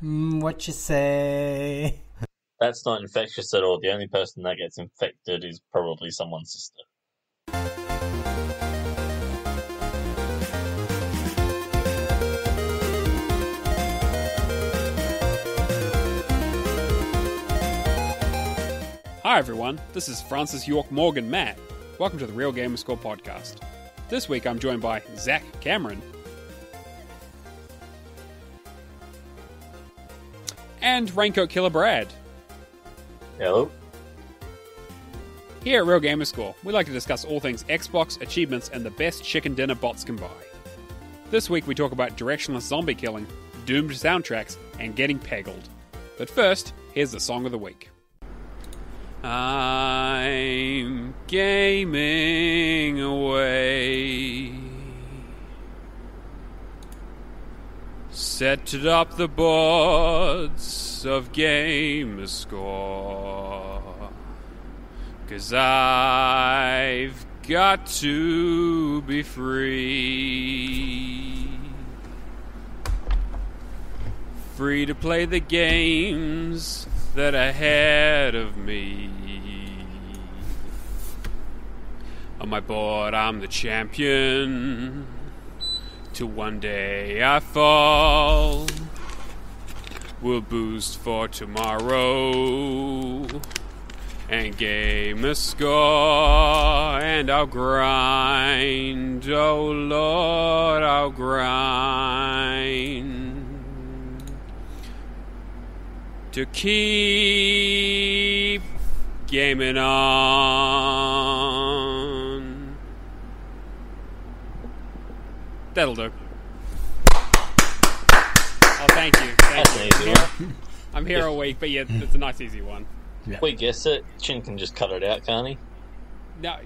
What you say? That's not infectious at all. The only person that gets infected is probably someone's sister. Hi everyone, this is Francis York Morgan Matt. Welcome to the Real Gamerscore podcast. This week I'm joined by Zach Cameron and Raincoat Killer Brad. Hello. Here at Real Gamerscore, we like to discuss all things Xbox, achievements, and the best chicken dinner bots can buy. This week we talk about directionless zombie killing, doomed soundtracks, and getting peggled. But first, here's the song of the week. I'm gaming away, set up the boards of Gamerscore, 'cause I've got to be free to play the games that are ahead of me. On my board I'm the champion, till one day I fall. We'll boost for tomorrow and game a score, and I'll grind, oh Lord, I'll grind to keep gaming on. That'll do. Oh, thank you. That's an easy one. I'm here a week, but yeah, it's a nice, easy one. Yeah. We guess it. Chin can just cut it out, can't he? No,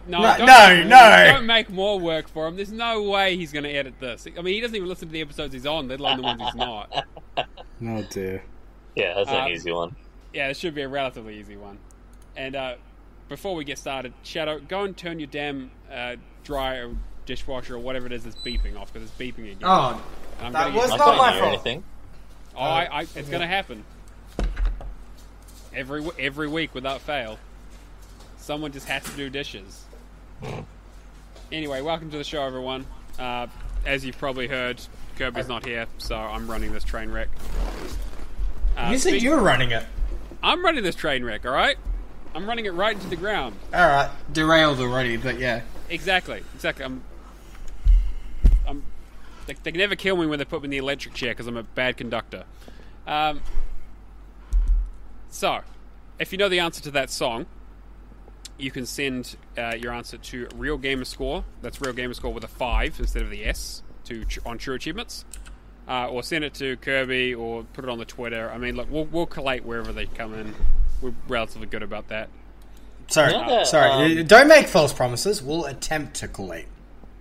No. Don't make more work for him. There's no way he's going to edit this. I mean, he doesn't even listen to the episodes he's on, let alone the ones he's not. Oh dear. Yeah, that's an easy one. Yeah, it should be a relatively easy one. And before we get started, Shadow, go and turn your damn dryer, dishwasher, or whatever it is that's beeping off, because it's beeping again. Oh, And that I'm was I not can't my hear fault. anything. it's going to happen. Every week without fail. Someone just has to do dishes. Anyway, welcome to the show, everyone. As you've probably heard, Kirby's not here, so I'm running this train wreck. You said you were running it. I'm running this train wreck, alright? I'm running it right into the ground. Alright, derailed already, but yeah. Exactly. They can never kill me when they put me in the electric chair because I'm a bad conductor. So, if you know the answer to that song, you can send your answer to Real Gamerscore. That's Real Gamerscore with a 5 instead of the S on True Achievements. Or send it to Kirby, or put it on the Twitter. I mean, look, we'll collate wherever they come in. We're relatively good about that. Sorry, Yeah, sorry. Don't make false promises. We'll attempt to collate.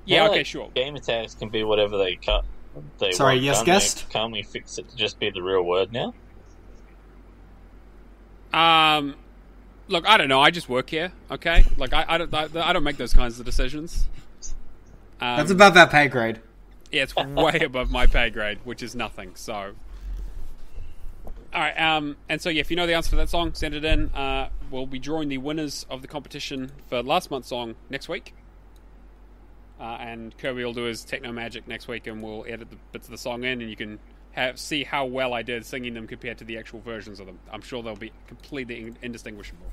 Yeah, Now okay, that sure. Game attacks can be whatever they cut. Sorry, want, yes, can't guest? they? Can't we fix it to just be the real word now? Look, I don't know. I just work here, okay? Like, I don't make those kinds of decisions. That's above our pay grade. Yeah, it's way above my pay grade, which is nothing, so... Alright, and so yeah, if you know the answer for that song, send it in. We'll be drawing the winners of the competition for last month's song next week. And Kirby will do his techno magic next week, and we'll edit the bits of the song in, and you can see how well I did singing them compared to the actual versions of them. I'm sure they'll be completely indistinguishable.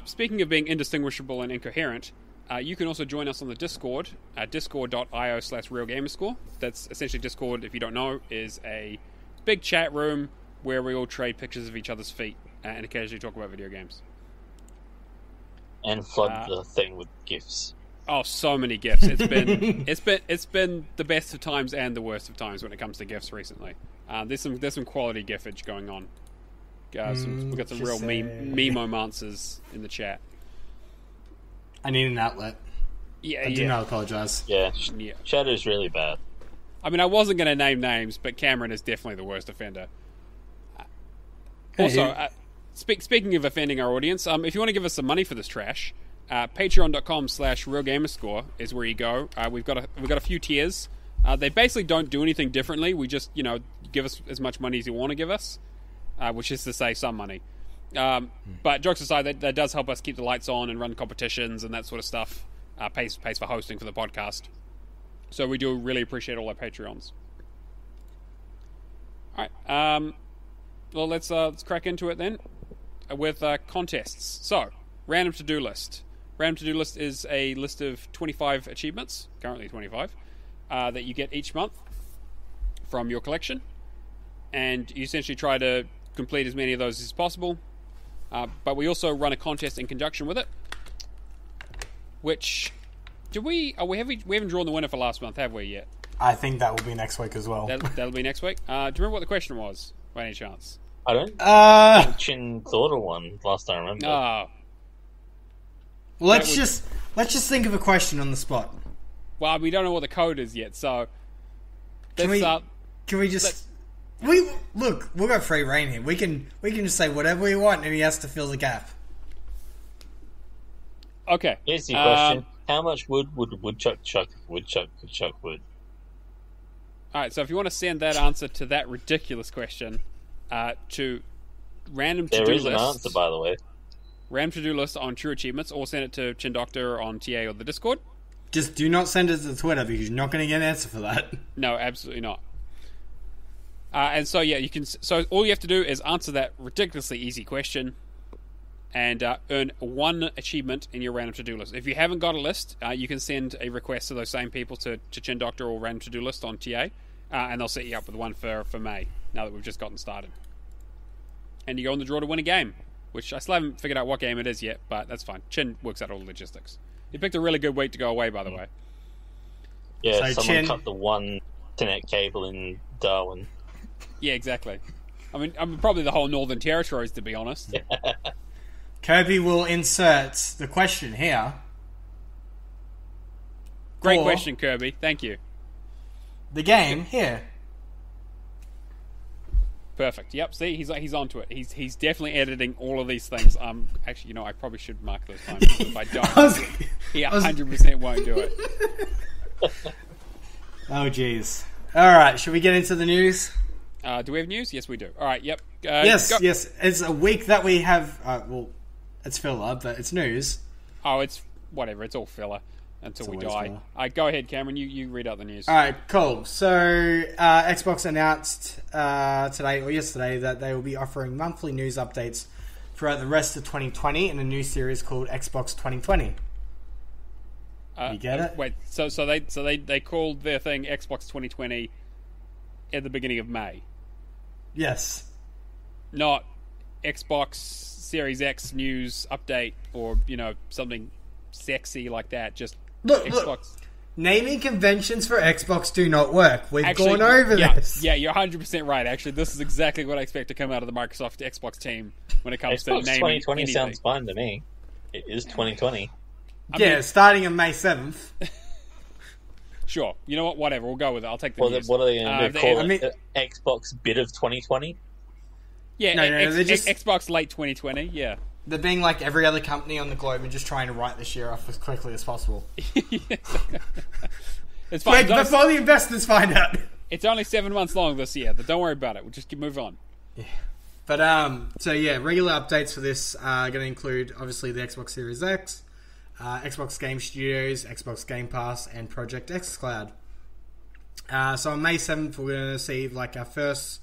Speaking of being indistinguishable and incoherent, you can also join us on the Discord at discord.io/realgamerscore. That's essentially Discord, if you don't know, is a big chat room where we all trade pictures of each other's feet and occasionally talk about video games. And flood the thing with GIFs. Oh, so many GIFs. It's been the best of times and the worst of times when it comes to GIFs recently. There's some quality GIFage going on. We've got some real meme-omancers in the chat. I need an outlet. Yeah, I do not apologize. Yeah, Yeah. Shadow's really bad. I mean, I wasn't going to name names, but Cameron is definitely the worst offender. Also, speaking of offending our audience, if you want to give us some money for this trash, patreon.com/realgamerscore is where you go. We've got a few tiers. They basically don't do anything differently. We just, give us as much money as you want to give us, which is to say some money. But jokes aside, that does help us keep the lights on and run competitions and that sort of stuff. Pays for hosting for the podcast. So we do really appreciate all our Patreons. All right. Well, let's crack into it then with contests. So, random to-do list. Random to-do list is a list of 25 achievements, currently 25, that you get each month from your collection. And you essentially try to complete as many of those as possible. But we also run a contest in conjunction with it. Which, we haven't drawn the winner for last month, have we yet? I think that will be next week as well. That'll be next week. Do you remember what the question was, by any chance? I don't think Chin thought of one last I remember. Oh. Let's just think of a question on the spot. Well, we don't know what the code is yet, so Can we just... we'll go free reign here. We can just say whatever we want and he has to fill the gap. Okay. Here's the question. How much wood would a woodchuck chuck if a woodchuck could chuck wood? Alright, so if you want to send that answer to that ridiculous question to random to-do list... There is an answer, by the way. Random to-do list on True Achievements, or send it to Chin Doctor on TA or the Discord. Just do not send it to Twitter because you're not going to get an answer for that. No, absolutely not. And so, yeah, so all you have to do is answer that ridiculously easy question and earn one achievement in your random to-do list. If you haven't got a list, you can send a request to those same people to Chin Doctor or random to-do list on TA, and they'll set you up with one for May, now that we've just gotten started. And you go on the draw to win a game, which I still haven't figured out what game it is yet, but that's fine. Chin works out all the logistics. You picked a really good week to go away, by the way. Yeah, so someone cut the one internet cable in Darwin. Yeah, exactly. I mean, probably the whole Northern Territories, to be honest. Kirby will insert the question here. Great question, Kirby. Thank you. The game here. Perfect. Yep. See, he's onto it. He's definitely editing all of these things. Actually, I probably should mark those times. If I don't, he 100% won't do it. Oh, jeez. All right. Should we get into the news? Do we have news? Yes, we do. All right. Yep. Yes. It's a week that we have. Well, it's filler, but it's news. Oh, it's whatever. It's all filler until we die. Go ahead, Cameron. You read out the news. All right. Cool. So, Xbox announced today or yesterday that they will be offering monthly news updates throughout the rest of 2020 in a new series called Xbox 2020. You get it? Wait. So they called their thing Xbox 2020 at the beginning of May. Yes. Not Xbox Series X news update or, something sexy like that. Just Xbox. Look. Naming conventions for Xbox do not work. We've gone over this. Yeah, you're 100% right. Actually, this is exactly what I expect to come out of the Microsoft Xbox team when it comes to naming Xbox 2020 anything. sounds fine to me. It is 2020. Starting on May 7th. Sure. You know what? Whatever. We'll go with it. I'll take the news. What are they going to call it? Xbox bit of 2020? Yeah, Xbox late 2020, yeah. They're being like every other company on the globe and just trying to write this year off as quickly as possible. It's fine. Wait, before the investors find out. It's only 7 months long this year. Don't worry about it. We'll just move on. Yeah. But, regular updates for this are going to include, obviously, the Xbox Series X, Xbox Game Studios, Xbox Game Pass, and Project xCloud. So on May 7th, we're going to see our first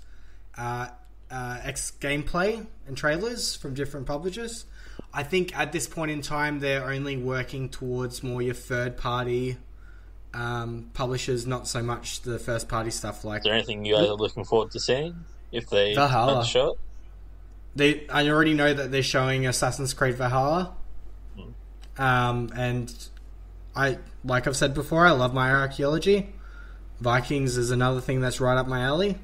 X gameplay and trailers from different publishers. I think at this point in time, they're only working towards more your third-party publishers, not so much the first-party stuff. Is there anything you guys are looking forward to seeing if they Valhalla. show it? I already know that they're showing Assassin's Creed Valhalla. And like I've said before, I love my archaeology. Vikings is another thing that's right up my alley.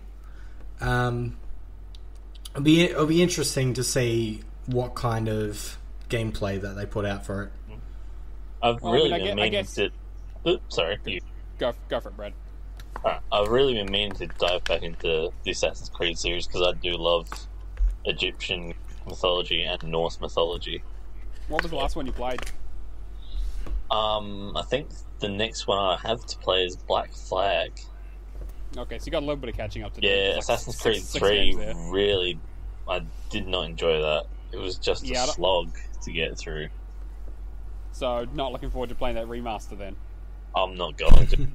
It'll be interesting to see what kind of gameplay that they put out for it. I've really been meaning to... Oops, sorry. You. Go for it, Brad. I've really been meaning to dive back into the Assassin's Creed series because I do love Egyptian mythology and Norse mythology. What was the last one you played? I think the next one I have to play is Black Flag. Okay, so you got a little bit of catching up to do. Yeah, Like Assassin's Creed six 3 games there. really, I did not enjoy that. It was just a slog to get through. So, not looking forward to playing that remaster then. I'm not going to.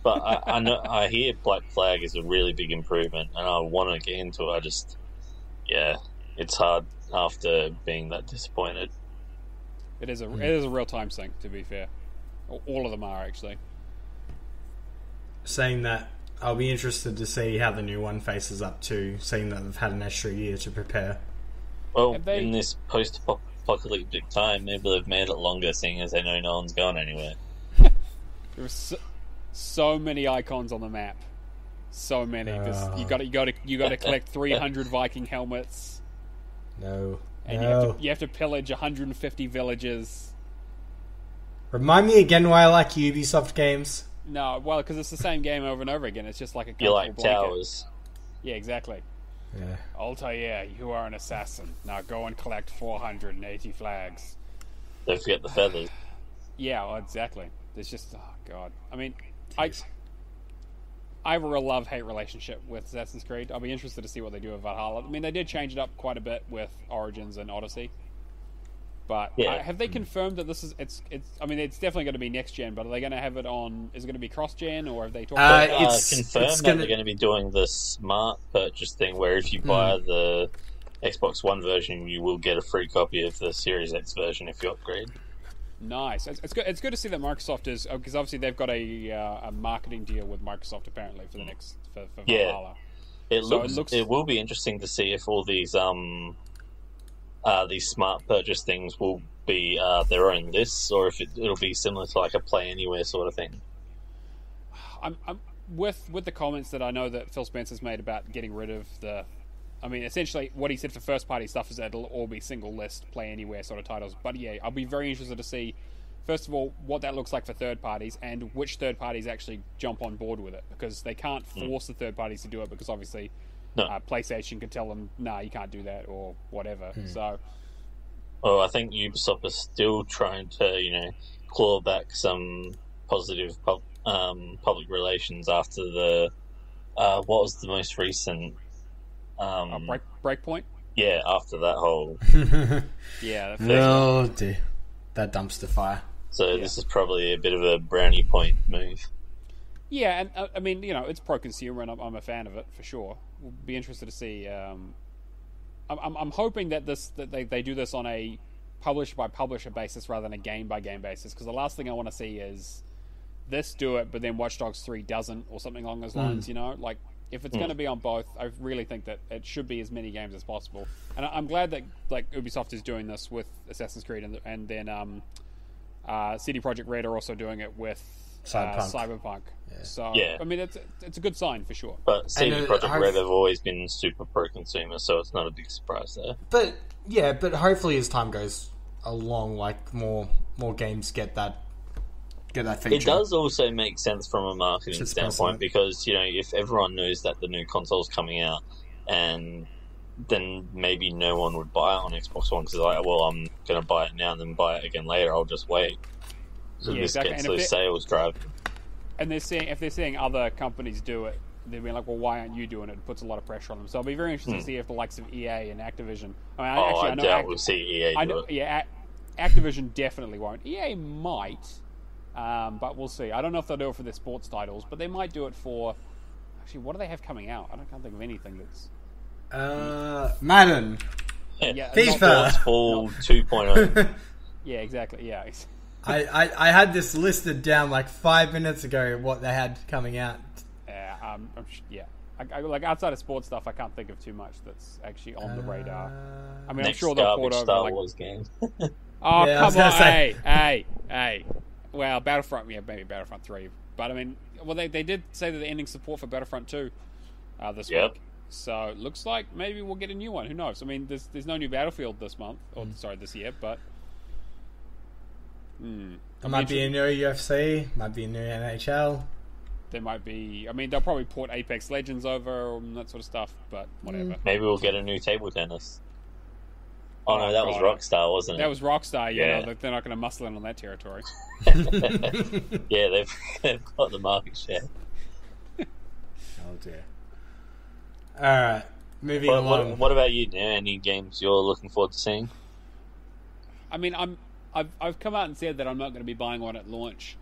But I know I hear Black Flag is a really big improvement, and I want to get into it. It's hard after being that disappointed. It is a real time sink, to be fair. All of them are, actually. Saying that, I'll be interested to see how the new one faces up to, seeing that they've had an extra year to prepare. Well, in this post-apocalyptic time, maybe they've made it longer, seeing as they know no one's going anywhere. There are so many icons on the map, so many. You got to collect 300 Viking helmets. No, and you have to pillage 150 villages. Remind me again why I like Ubisoft games. No, well, because it's the same game over and over again. It's just like a you like blanket. towers. Yeah, exactly. Yeah. Altair, you are an assassin. Now go and collect 480 flags. Don't forget the feathers. Yeah, well, exactly. There's just, oh god. I mean, I have a real love-hate relationship with Assassin's Creed. I'll be interested to see what they do with Valhalla. I mean, they did change it up quite a bit with Origins and Odyssey. But have they confirmed that this is it's? I mean, it's definitely going to be next gen. But are they going to have it on? Is it going to be cross-gen, or have they talked about it? It's confirmed that they're going to be doing the smart purchase thing, where if you buy the Xbox One version, you will get a free copy of the Series X version if you upgrade. Nice. It's good. It's good to see that Microsoft is, because obviously they've got a marketing deal with Microsoft apparently for the next for Valhalla. It will be interesting to see if all these smart purchase things will be their own lists, or if it'll be similar to like a Play Anywhere sort of thing. I'm with the comments that I know that Phil Spencer's made about getting rid of the. I mean, essentially, what he said for first-party stuff is that it'll all be single list, Play Anywhere sort of titles. But yeah, I'll be very interested to see, first of all, what that looks like for third parties, and which third parties actually jump on board with it, because they can't force the third parties to do it, because obviously PlayStation can tell them, nah, you can't do that, or whatever. So, well, I think Ubisoft is still trying to, claw back some positive public relations after the what was the most recent. Breakpoint? Yeah, after that whole... yeah. Oh, dear. That dumpster fire. So this is probably a bit of a brownie point move. Yeah, and I mean, it's pro-consumer, and I'm a fan of it, for sure. We'll be interested to see... I'm hoping that they do this on a publisher-by-publisher basis rather than a game-by-game basis, because the last thing I want to see is this do it, but then Watch Dogs 3 doesn't, or something along those lines, Like, if it's going to be on both, I really think that it should be as many games as possible. And I'm glad that Ubisoft is doing this with Assassin's Creed, and then CD Projekt Red are also doing it with Cyberpunk. Yeah. So I mean, it's a good sign for sure. But CD Projekt Red have always been super pro-consumer, so it's not a big surprise there. But hopefully as time goes along, like more games get that feature. It does also make sense from a marketing standpoint, because if everyone knows that the new console's coming out, and then maybe no one would buy it on Xbox One because they're like, well, I'm going to buy it now and then buy it again later. I'll just wait. So this gets those sales driving. And if they're seeing other companies do it, they'll be like, well, why aren't you doing it? It puts a lot of pressure on them. So I'll be very interested to see if the likes of EA and Activision. I doubt we'll see EA do it. Yeah, Activision definitely won't. EA might. But we'll see. I don't know if they'll do it for their sports titles, but they might do it for... Actually, what do they have coming out? I can't think of anything that's... Madden. Yeah, FIFA. Sportsball 2.0. Yeah, exactly. Yeah. I had this listed down like 5 minutes ago, what they had coming out. Yeah. Like outside of sports stuff, I can't think of too much that's actually on the radar. I mean, I'm sure they'll port over Star Wars games. Oh, yeah, come on! Hey! Well, Battlefront, maybe Battlefront 3. But I mean, they did say that they're ending support for Battlefront 2 this week. So it looks like maybe we'll get a new one. Who knows? I mean, there's no new Battlefield this month, this year, but There might be a new UFC, might be a new NHL. There might be. I mean, they'll probably port Apex Legends over and that sort of stuff, but whatever. Maybe we'll get a new table tennis. Oh no, that was Rockstar, wasn't it? That was Rockstar. Yeah, they're not going to muscle in on that territory. Yeah, they've got the market share. dear. Alright, moving along. What about you, Dan? Any games you're looking forward to seeing? I mean, I've come out and said that I'm not going to be buying one at launch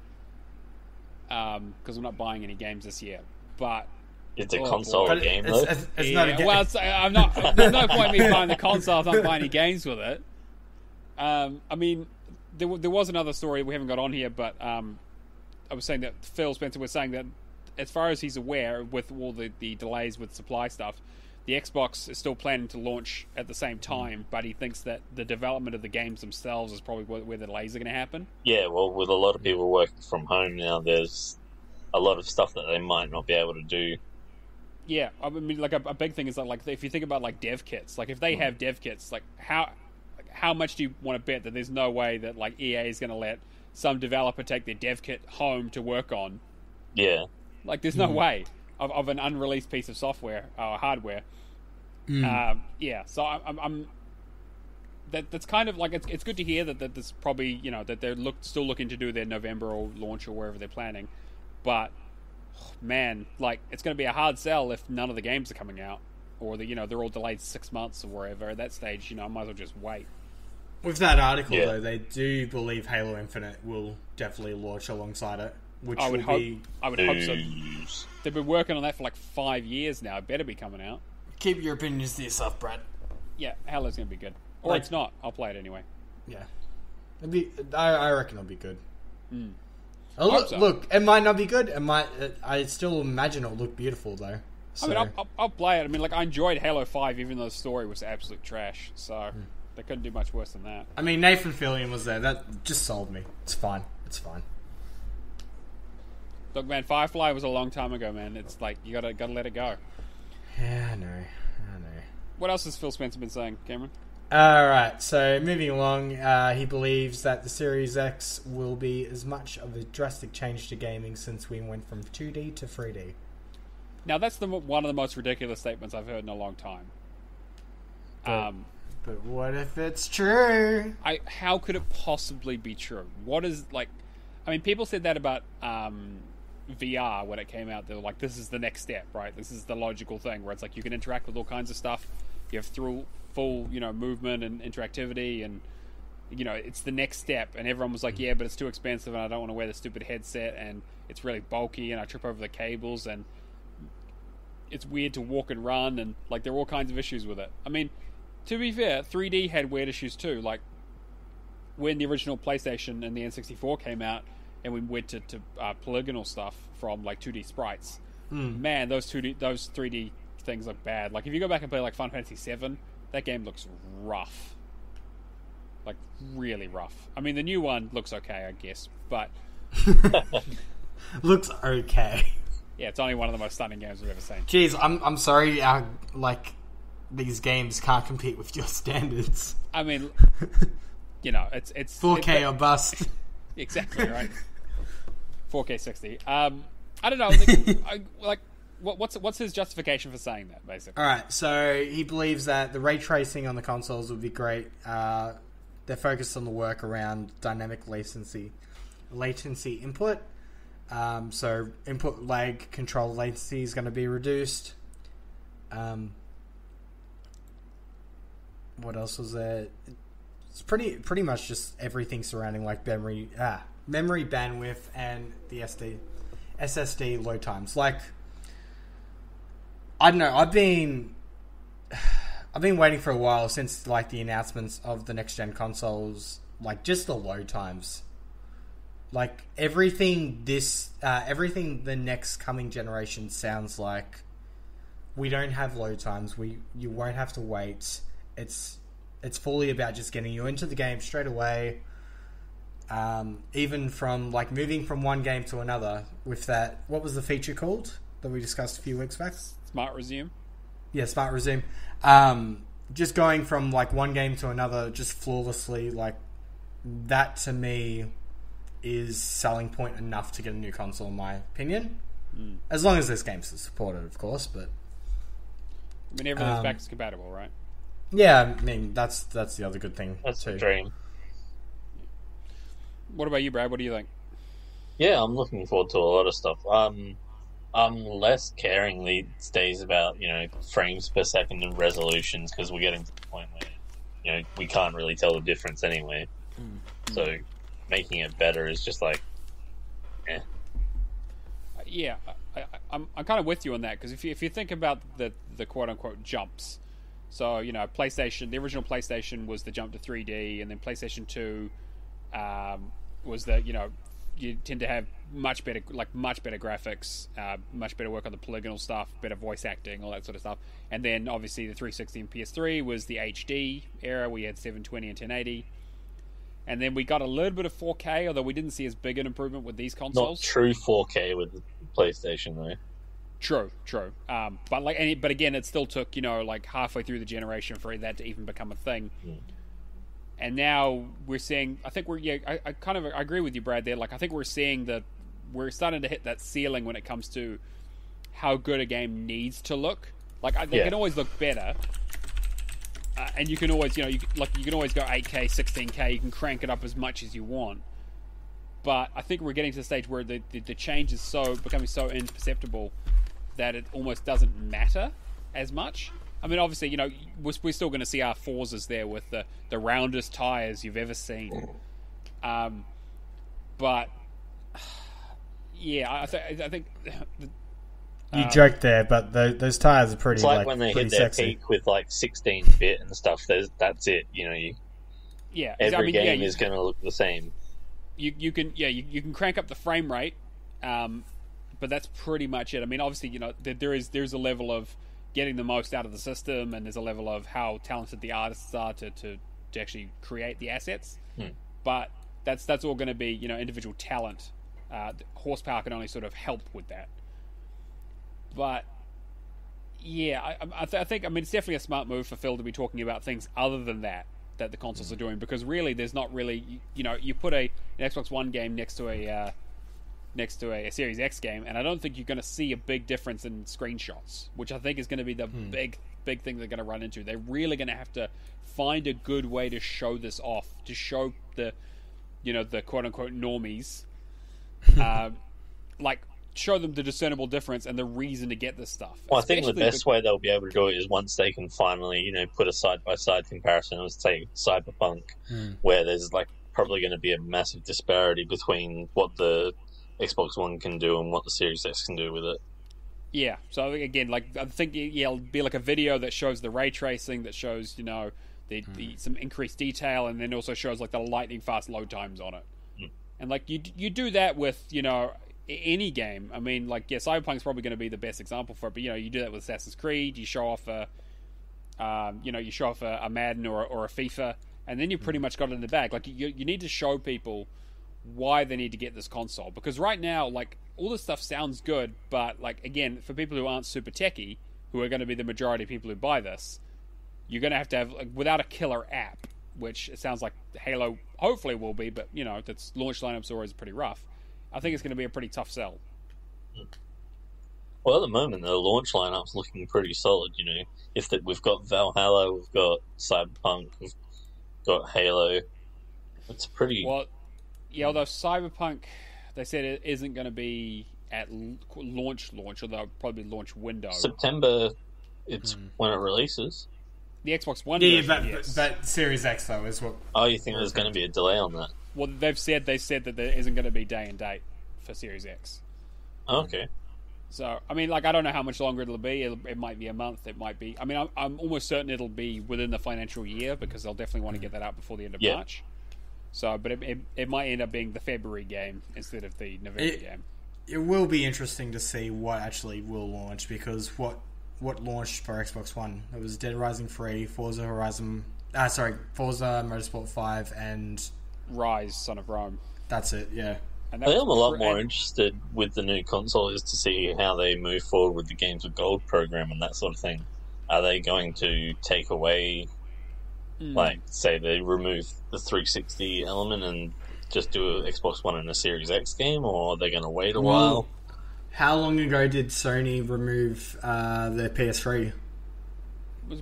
because I'm not buying any games this year. But it's a console game, though. It's not a game. Well, I'm not. There's no point in me buying the console if I'm not buying any games with it. I mean, there was another story we haven't got on here, but I was saying that Phil Spencer was saying that, as far as he's aware, with all the delays with supply stuff, the Xbox is still planning to launch at the same time, but he thinks that the development of the games themselves is probably where the delays are going to happen. Yeah, well, with a lot of people working from home now, there's a lot of stuff that they might not be able to do. Yeah, I mean, like a big thing is that, like, if you think about like dev kits, like if they have dev kits, like how much do you want to bet that there's no way that like EA is going to let some developer take their dev kit home to work on? Yeah, like there's no way of an unreleased piece of software or hardware. Yeah, so I'm that's kind of like it's good to hear that there's probably, you know, that they're still looking to do their November or launch or wherever they're planning, but man, like it's going to be a hard sell if none of the games are coming out, or they're all delayed 6 months or wherever. At that stage, I might as well just wait. With that article, though, they do believe Halo Infinite will definitely launch alongside it, which I would hope so. They've been working on that for like 5 years now. It better be coming out. Keep your opinions to yourself, Brad. Yeah, Halo's going to be good. Or it's not. I'll play it anyway. Yeah. I reckon it'll be good. Look, it might not be good. I still imagine it'll look beautiful, though. So. I mean, I'll play it. I mean, like, I enjoyed Halo 5, even though the story was absolute trash. So, they couldn't do much worse than that. I mean, Nathan Fillion was there. That just sold me. It's fine. It's fine. Look, man, Firefly was a long time ago, man. It's like, you gotta let it go. Yeah, I know. What else has Phil Spencer been saying, Cameron? Alright, so moving along, he believes that the Series X will be as much of a drastic change to gaming since we went from 2D to 3D. Now, that's one of the most ridiculous statements I've heard in a long time. But what if it's true? How could it possibly be true? What is, like... I mean, people said that about VR when it came out. They were like, this is the next step, right? This is the logical thing, where it's like you can interact with all kinds of stuff. You have full, movement and interactivity, and, it's the next step. And everyone was like, yeah, but it's too expensive, and I don't want to wear the stupid headset, and it's really bulky, and I trip over the cables, and it's weird to walk and run, and, like, there are all kinds of issues with it. I mean, to be fair, 3D had weird issues too. Like, when the original PlayStation and the N64 came out, and we went to polygonal stuff from, like, 2D sprites, man, those 3D things look bad. Like, if you go back and play, like, Final Fantasy VII, that game looks rough. Like, really rough. I mean, the new one looks okay, I guess, but... looks okay. Yeah, it's only one of the most stunning games we've ever seen. Jeez, I'm sorry, these games can't compete with your standards. I mean, it's 4K or bust. Exactly, right? 4K 60. I don't know, what's his justification for saying that, basically? Alright, so he believes that the ray tracing on the consoles would be great. They're focused on the work around dynamic latency input. So input lag control latency is going to be reduced. What else was there? It's pretty much just everything surrounding, like, memory bandwidth and the SSD load times. Like, I don't know, I've been waiting for a while since, like, the announcements of the next gen consoles, like, just the load times. Like, everything the next coming generation sounds like we don't have load times. You won't have to wait. It's fully about just getting you into the game straight away. Even from, like, moving from one game to another with that, what was the feature called that we discussed a few weeks back? Smart Resume. Yeah, Smart Resume. Just going from, like, one game to another just flawlessly, like, that to me is selling point enough to get a new console, in my opinion. As long as this game's supported, of course, but... I mean, everything's backwards compatible, right? Yeah, I mean, that's the other good thing. That's too. the dream. What about you, Brad? What do you think? Yeah, I'm looking forward to a lot of stuff. I I'm less caring these days about, frames per second and resolutions, because we're getting to the point where, we can't really tell the difference anyway. So making it better is just like, eh. Yeah, I'm kind of with you on that, because if you think about the quote unquote jumps, so PlayStation, the original PlayStation was the jump to 3D, and then PlayStation 2 was the you tend to have much better graphics, much better work on the polygonal stuff, better voice acting, all that sort of stuff. And then obviously the 360 and PS3 was the HD era. We had 720 and 1080. And then we got a little bit of 4K, although we didn't see as big an improvement with these consoles. Not true 4K with the PlayStation, though. True. But again, it still took halfway through the generation for that to even become a thing. And now we're seeing. I think I agree with you, Brad. There, I think we're seeing that we're starting to hit that ceiling when it comes to how good a game needs to look. They can always look better. And you can always, you can always go 8K, 16K. You can crank it up as much as you want. But I think we're getting to the stage where the change is becoming so imperceptible that it almost doesn't matter as much. I mean, obviously, we're still going to see our Forzas there with the roundest tires you've ever seen. But yeah, I think. You joked there, but those tires are pretty. It's like when they hit their sexy. peak with 16-bit and stuff. That's it. Every game is going to look the same. You can crank up the frame rate, but that's pretty much it. I mean, obviously, there's a level of getting the most out of the system, and there's a level of how talented the artists are to actually create the assets. But that's all going to be individual talent. Horsepower can only sort of help with that. But yeah, I think it's definitely a smart move for Phil to be talking about things other than that the consoles are doing, because really there's not really you put an Xbox One game next to a Series X game, and I don't think you're going to see a big difference in screenshots, which I think is going to be the big thing they're going to run into. They're really going to have to find a good way to show this off, to show the quote unquote normies, show them the discernible difference and the reason to get this stuff. Well, I think the best way they'll be able to do it is once they can finally, put a side-by-side comparison of, say, Cyberpunk, where there's probably going to be a massive disparity between what the Xbox One can do and what the Series X can do with it. Yeah, so again, I think it'll be a video that shows the ray tracing, that shows some increased detail, and then also shows the lightning fast load times on it. And you do that with any game. I mean, Cyberpunk's probably going to be the best example for it, but you do that with Assassin's Creed. You show off a Madden or a FIFA, and then you pretty much got it in the bag. You need to show people why they need to get this console, because right now, all this stuff sounds good, but again, for people who aren't super techie, who are going to be the majority of people who buy this, you're going to have without a killer app, which it sounds like Halo hopefully will be, but that's launch lineups are always pretty rough. I think it's going to be a pretty tough sell. Well, at the moment, the launch lineup's looking pretty solid. We've got Valhalla, we've got Cyberpunk, we've got Halo. It's pretty. Well, yeah. Although Cyberpunk, they said it isn't going to be at launch, although probably launch window. September, it's when it releases. The Xbox One. Yeah, version, yes. but Series X though is what. Oh, you think there's going to be a delay on that? Well, they said that there isn't going to be day and date for Series X. Okay. So, I mean, I don't know how much longer it'll be. It might be a month. It might be. I mean, I'm almost certain it'll be within the financial year, because they'll definitely want to get that out before the end of March. So, but it might end up being the February game instead of the November game. It will be interesting to see what actually will launch, because what launched for Xbox One? It was Dead Rising 3, Forza Motorsport 5, and Rise, Son of Rome. That's it, yeah. I think I'm a lot more interested with the new console is to see how they move forward with the Games with Gold program and that sort of thing. Are they going to take away, say they remove the 360 element and just do an Xbox One and a Series X game, or are they going to wait a while? How long ago did Sony remove their PS3?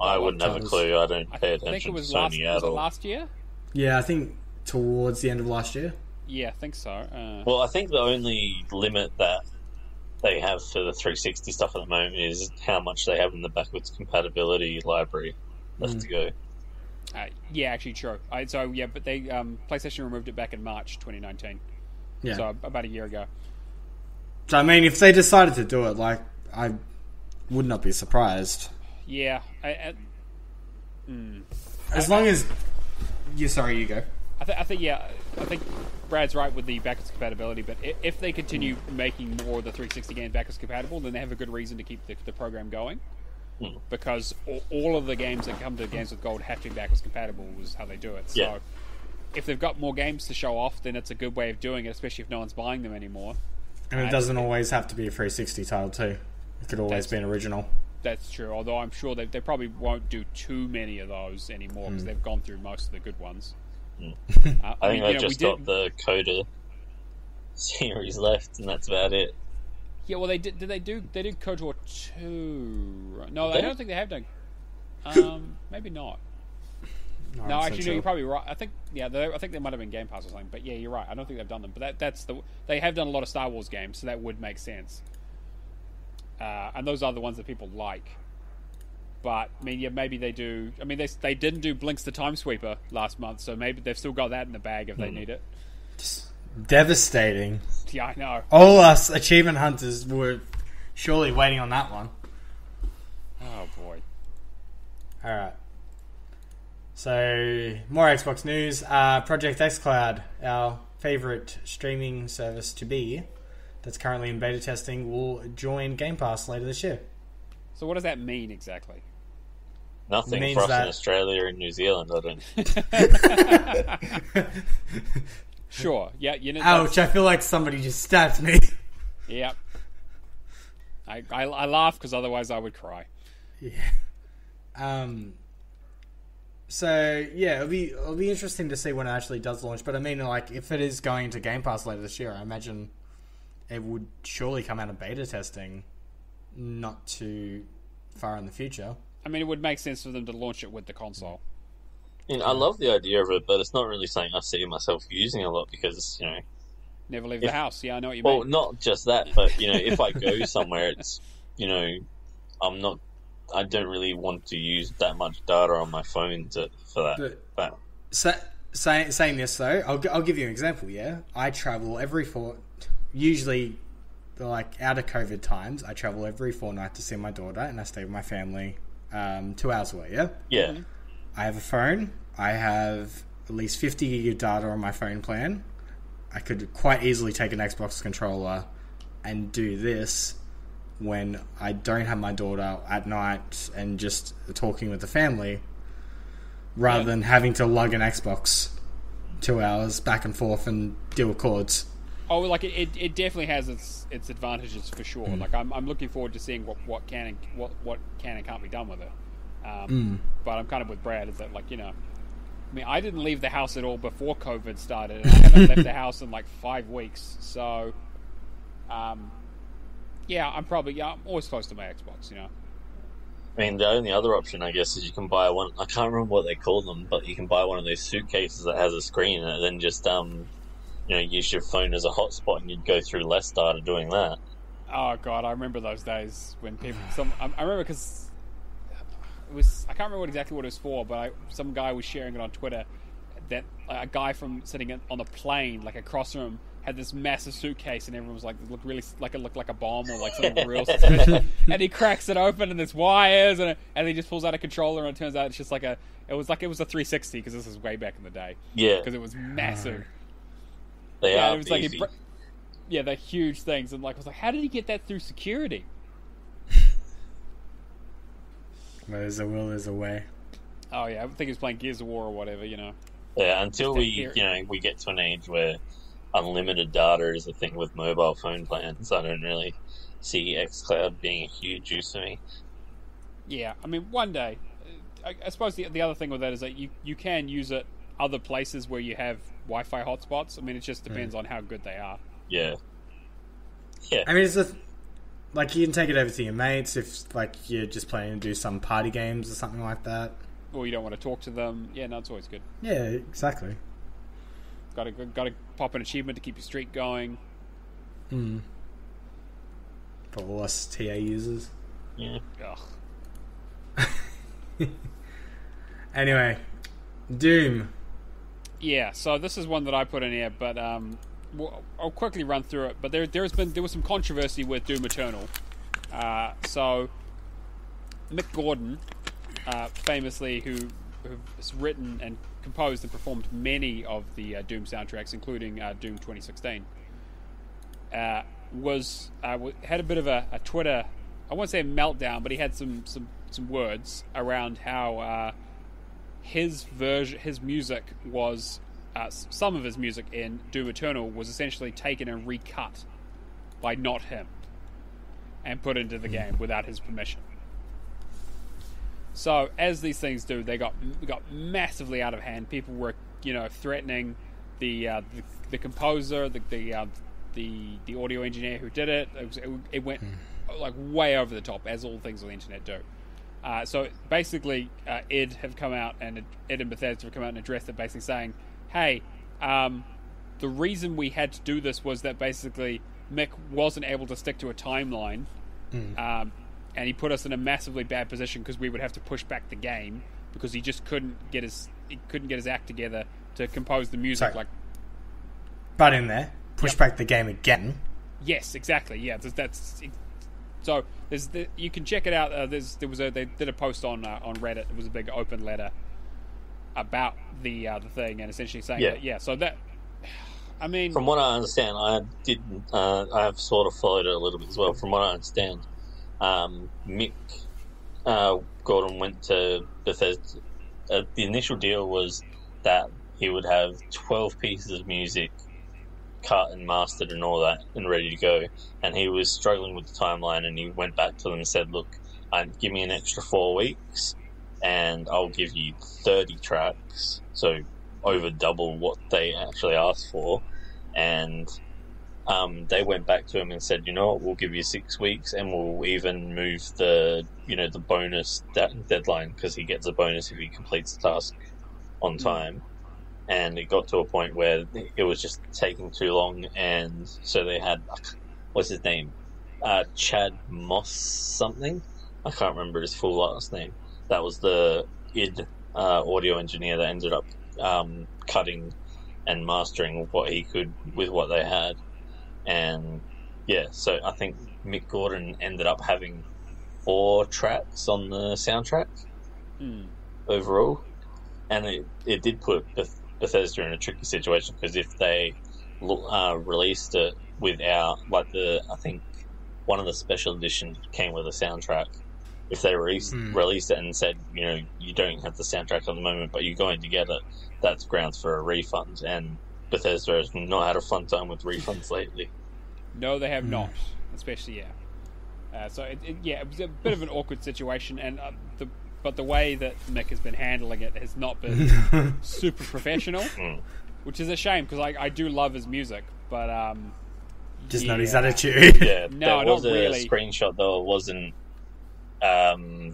I wouldn't have a clue. I don't pay attention to Sony at all. Was it last year? Yeah, I think towards the end of last year. Yeah, I think so. Well, I think the only limit that they have for the 360 stuff at the moment is how much they have in the backwards compatibility library left to go. Yeah, actually, true. But they PlayStation removed it back in March 2019. Yeah. So about a year ago. So I mean, if they decided to do it, like, I would not be surprised. Yeah. As long as you go. I think Brad's right with the backwards compatibility, but if they continue making more of the 360 games backwards compatible, then they have a good reason to keep the program going. Because all of the games that come to Games with Gold have to be backwards compatible was how they do it. So if they've got more games to show off, then it's a good way of doing it, especially if no one's buying them anymore. And it doesn't always have to be a 360 title too. It could always be an original. That's true, although I'm sure they probably won't do too many of those anymore because they've gone through most of the good ones. I think they just got the Coda series left, and that's about it. Yeah, well, they did KOTOR 2. No, I don't think they have done. Maybe not. No, actually, no, you're probably right. I think they might have been Game Pass or something. But yeah, you're right. I don't think they've done them. But they have done a lot of Star Wars games, so that would make sense. And those are the ones that people like. But I mean, yeah, maybe they do. I mean, they didn't do Blinks the Time Sweeper last month, so maybe they've still got that in the bag if they need it. Just devastating. Yeah, I know. All us achievement hunters were surely waiting on that one. Oh boy. All right. So more Xbox news. Project xCloud, our favorite streaming service to be, that's currently in beta testing, will join Game Pass later this year. So what does that mean exactly? Nothing for us in Australia and New Zealand, I don't. Sure. Yeah. You know. Ouch! I feel like somebody just stabbed me. Yeah. I laugh because otherwise I would cry. Yeah. So yeah, it'll be interesting to see when it actually does launch. But I mean, like, if it is going to Game Pass later this year, I imagine it would surely come out of beta testing not too far in the future. I mean, it would make sense for them to launch it with the console. I love the idea of it, but it's not really something I see myself using a lot because, never leave the house. Yeah, I know what you mean. Well, not just that, but, if I go somewhere, it's, I don't really want to use that much data on my phone for that. Saying this, though, I'll give you an example, yeah? I travel usually, like, out of COVID times, I travel every fortnight to see my daughter, and I stay with my family 2 hours away, yeah? Yeah. Mm-hmm. I have a phone. I have at least 50 gig of data on my phone plan. I could quite easily take an Xbox controller and do this when I don't have my daughter at night and just talking with the family, rather than having to lug an Xbox 2 hours back and forth and deal with cords. Oh, like it definitely has its advantages for sure. Like I'm looking forward to seeing what can and can't be done with it. But I'm kind of with Brad. Is that I mean, I didn't leave the house at all before COVID started, and I haven't left the house in like 5 weeks. So, yeah, I'm always close to my Xbox. I mean, the only other option, I guess, is you can buy one. I can't remember what they call them, but you can buy one of those suitcases that has a screen in it, and then just use your phone as a hotspot, and you'd go through less data doing that. Oh god, I remember those days when people. I remember because. I can't remember exactly what it was for, but some guy was sharing it on Twitter that a guy from sitting on the plane, like across from him, had this massive suitcase, and everyone was like, it looked like a bomb or like something real suspicious. And he cracks it open, and there's wires, and he just pulls out a controller, and it turns out it's just it was a 360 because this is way back in the day. Yeah, because it was massive. They are. It was easy. They're huge things, and I was like, how did he get that through security? Where there's a will, there's a way. Oh yeah, I think he was playing Gears of War or whatever, Yeah, until we get to an age where unlimited data is a thing with mobile phone plans, I don't really see xCloud being a huge use for me. Yeah, I mean, one day. I suppose the other thing with that is that you can use it other places where you have Wi-Fi hotspots. I mean, it just depends on how good they are. Yeah. Yeah. I mean, you can take it over to your mates if, you're just planning to do some party games or something like that. Or you don't want to talk to them. Yeah, no, it's always good. Yeah, exactly. Got to pop an achievement to keep your streak going. for all us TA users. Yeah. Anyway, Doom. Yeah, so this is one that I put in here, but I'll quickly run through it. But there was some controversy with Doom Eternal. So Mick Gordon, famously, who has written and composed and performed many of the Doom soundtracks, including Doom 2016, had a bit of a Twitter, I won't say a meltdown, but he had some words around how his music was some of his music in Doom Eternal was essentially taken and recut by not him and put into the game without his permission. So as these things do, they got massively out of hand. People were threatening the composer, the audio engineer who did it. It went like way over the top, as all things on the internet do. So basically, Ed and Bethesda have come out and addressed it, basically saying, "Hey, the reason we had to do this was that basically Mick wasn't able to stick to a timeline, and he put us in a massively bad position because we would have to push back the game because he just couldn't get his act together to compose the music." Sorry. But in there, push back the game again. Yes, exactly. Yeah, that's. So you can check it out. They did a post on Reddit. It was a big open letter about the thing, and essentially saying that. Yeah. So that, I mean, from what I understand, I have sort of followed it a little bit as well. From what I understand, Mick Gordon went to Bethesda. The initial deal was that he would have 12 pieces of music cut and mastered and all that and ready to go, and he was struggling with the timeline, and he went back to them and said, "Look, give me an extra 4 weeks and I'll give you 30 tracks," so over double what they actually asked for. And they went back to him and said, "You know what, we'll give you 6 weeks, and we'll even move the bonus deadline, because he gets a bonus if he completes the task on time." And it got to a point where it was just taking too long, and so they had, what's his name? Chad Moss something? I can't remember his full last name. That was the id audio engineer that ended up cutting and mastering what he could with what they had. And yeah, so I think Mick Gordon ended up having 4 tracks on the soundtrack overall. And it did put Bethesda in a tricky situation, because if they released it without, I think one of the special editions came with a soundtrack. If they released it and said, you don't have the soundtrack at the moment, but you're going to get it, that's grounds for a refund. And Bethesda has not had a fun time with refunds lately. No, they have not, especially so it was a bit of an awkward situation, and but the way that Mick has been handling it has not been super professional, which is a shame, because I do love his music, but just not his attitude. Yeah, no, there was not a really. screenshot though, it wasn't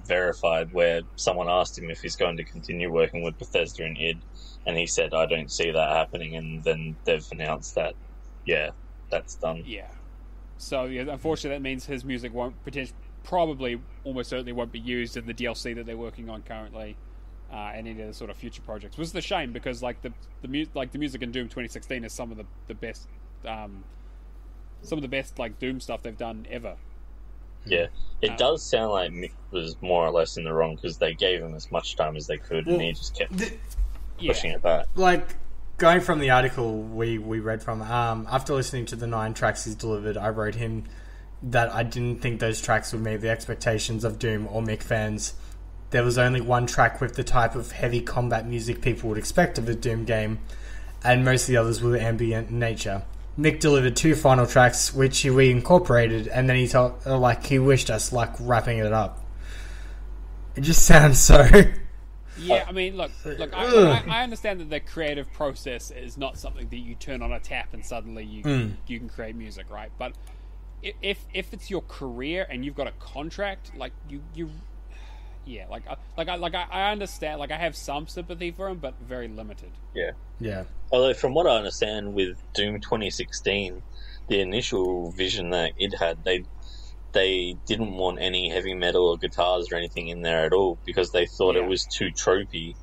verified, where someone asked him if he's going to continue working with Bethesda and id, and he said, "I don't see that happening," and then they've announced that, that's done. Yeah. So unfortunately, that means his music probably almost certainly won't be used in the DLC that they're working on currently, and any of the sort of future projects. Which is a shame, because the music in Doom 2016 is some of the best like Doom stuff they've done ever. Yeah, it does sound like Mick was more or less in the wrong, because they gave him as much time as they could, and he just kept pushing it back. Like, going from the article we read from, after listening to the 9 tracks he's delivered, I wrote him that I didn't think those tracks would meet the expectations of Doom or Mick fans. There was only one track with the type of heavy combat music people would expect of a Doom game, and most of the others were ambient in nature. Mick delivered 2 final tracks, which we incorporated, and then he told, he wished us luck wrapping it up. It just sounds so... Yeah, I mean, look. I understand that the creative process is not something that you turn on a tap and suddenly you can create music, right? But if it's your career and you've got a contract, I understand. Like, I have some sympathy for him, but very limited. Yeah. Although, from what I understand, with Doom 2016, the initial vision that it had, they didn't want any heavy metal or guitars or anything in there at all because they thought it was too tropey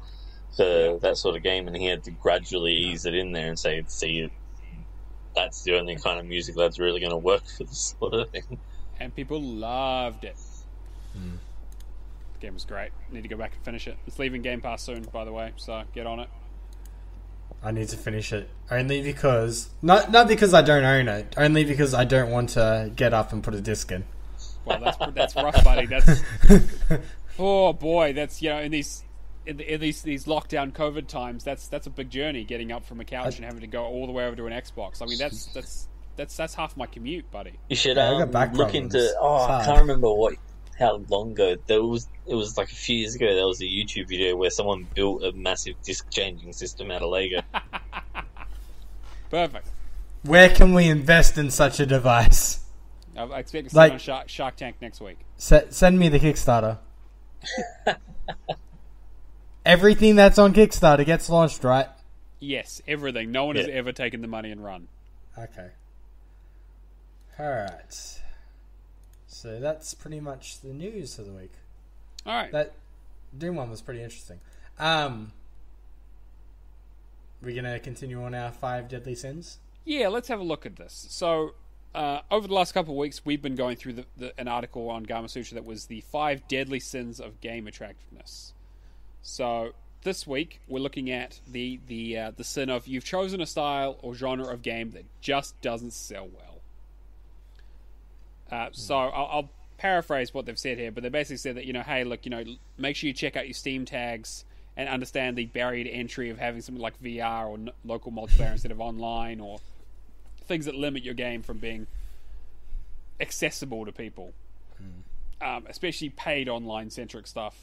for that sort of game, and he had to gradually ease it in there and say, see, that's the only kind of music that's really going to work for this sort of thing. And people loved it. The game was great. Need to go back and finish it. It's leaving Game Pass soon, by the way, so get on it. I need to finish it only because not because I don't own it, only because I don't want to get up and put a disc in. Well, that's rough, buddy. That's oh boy, that's in these lockdown COVID times. That's a big journey, getting up from a couch and having to go all the way over to an Xbox. I mean, that's half my commute, buddy. You should look into. I can't remember how long ago. It was like a few years ago. There was a YouTube video where someone built a massive disc changing system out of Lego. Perfect. Where can we invest in such a device? I expect to see it on Shark Tank next week. Send me the Kickstarter. Everything that's on Kickstarter gets launched, right? Yes, everything. No one has ever taken the money and run. Okay. Alright. So that's pretty much the news of the week. Alright. That Doom one was pretty interesting. We're going to continue on our 5 deadly sins? Yeah, let's have a look at this. So, over the last couple of weeks, we've been going through an article on Gamerscore that was the 5 deadly sins of game attractiveness. So, this week, we're looking at the sin of you've chosen a style or genre of game that just doesn't sell well. So I'll paraphrase what they've said here, but they basically said that, hey, look, make sure you check out your Steam tags and understand the barrier to entry of having something like VR or local multiplayer instead of online, or things that limit your game from being accessible to people, especially paid online-centric stuff.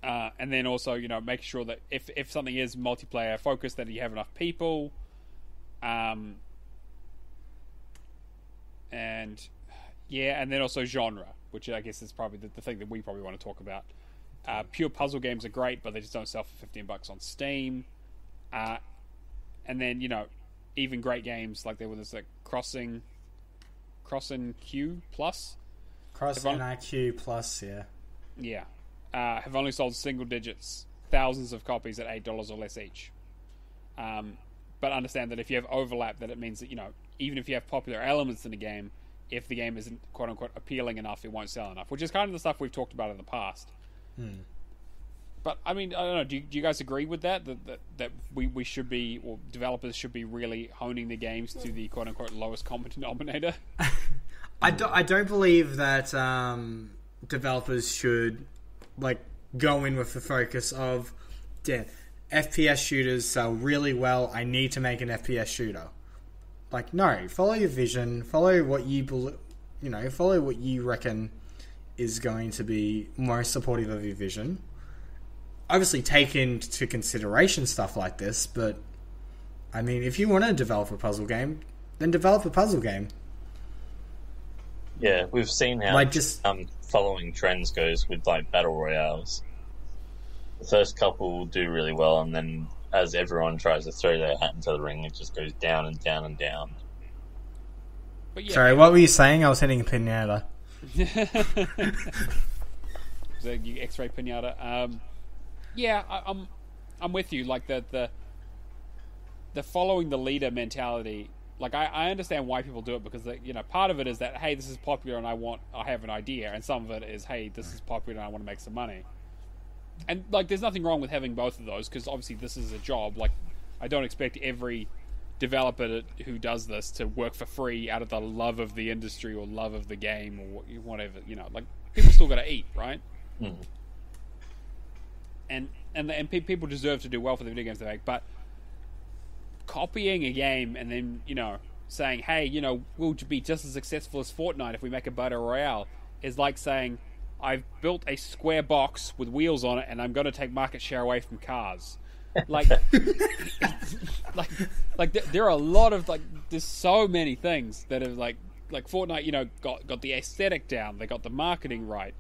And then also, make sure that if something is multiplayer focused, that you have enough people. And then also genre, which I guess is probably the thing that we probably want to talk about. Pure puzzle games are great, but they just don't sell for $15 on Steam. And then, even great games like there was like Crossing Q Plus. Crossing IQ Plus, yeah. Yeah. Have only sold single digits, thousands of copies at $8 or less each. But understand that if you have overlap, that it means that, even if you have popular elements in the game, if the game isn't quote-unquote appealing enough, it won't sell enough, which is kind of the stuff we've talked about in the past. But, I mean, I don't know, do you guys agree with that we should be, or developers should be really honing the games to the quote-unquote lowest common denominator? I don't believe that developers should go in with the focus of, FPS shooters sell really well, I need to make an FPS shooter. No, follow your vision, follow what you follow what you reckon is going to be most supportive of your vision. Obviously take into consideration stuff like this, but I mean, if you want to develop a puzzle game, then develop a puzzle game. Yeah, we've seen how following trends goes with battle royales. The first couple will do really well, and then as everyone tries to throw their hat into the ring, it just goes down and down and down. But Sorry, what were you saying? I was hitting a pinata. So you X-ray pinata. I'm with you. The following the leader mentality. I understand why people do it, because part of it is that, hey, this is popular and I have an idea, and some of it is, hey, this is popular and I want to make some money. And there's nothing wrong with having both of those, because obviously this is a job. I don't expect every developer who does this to work for free out of the love of the industry or love of the game or whatever. People still got to eat, right? And people deserve to do well for the video games they make, but copying a game and then saying, hey, we'll be just as successful as Fortnite if we make a battle royale, is like saying, I've built a square box with wheels on it, and I'm going to take market share away from cars. There are a lot of there's so many things that are like Fortnite. Got the aesthetic down. They got the marketing right.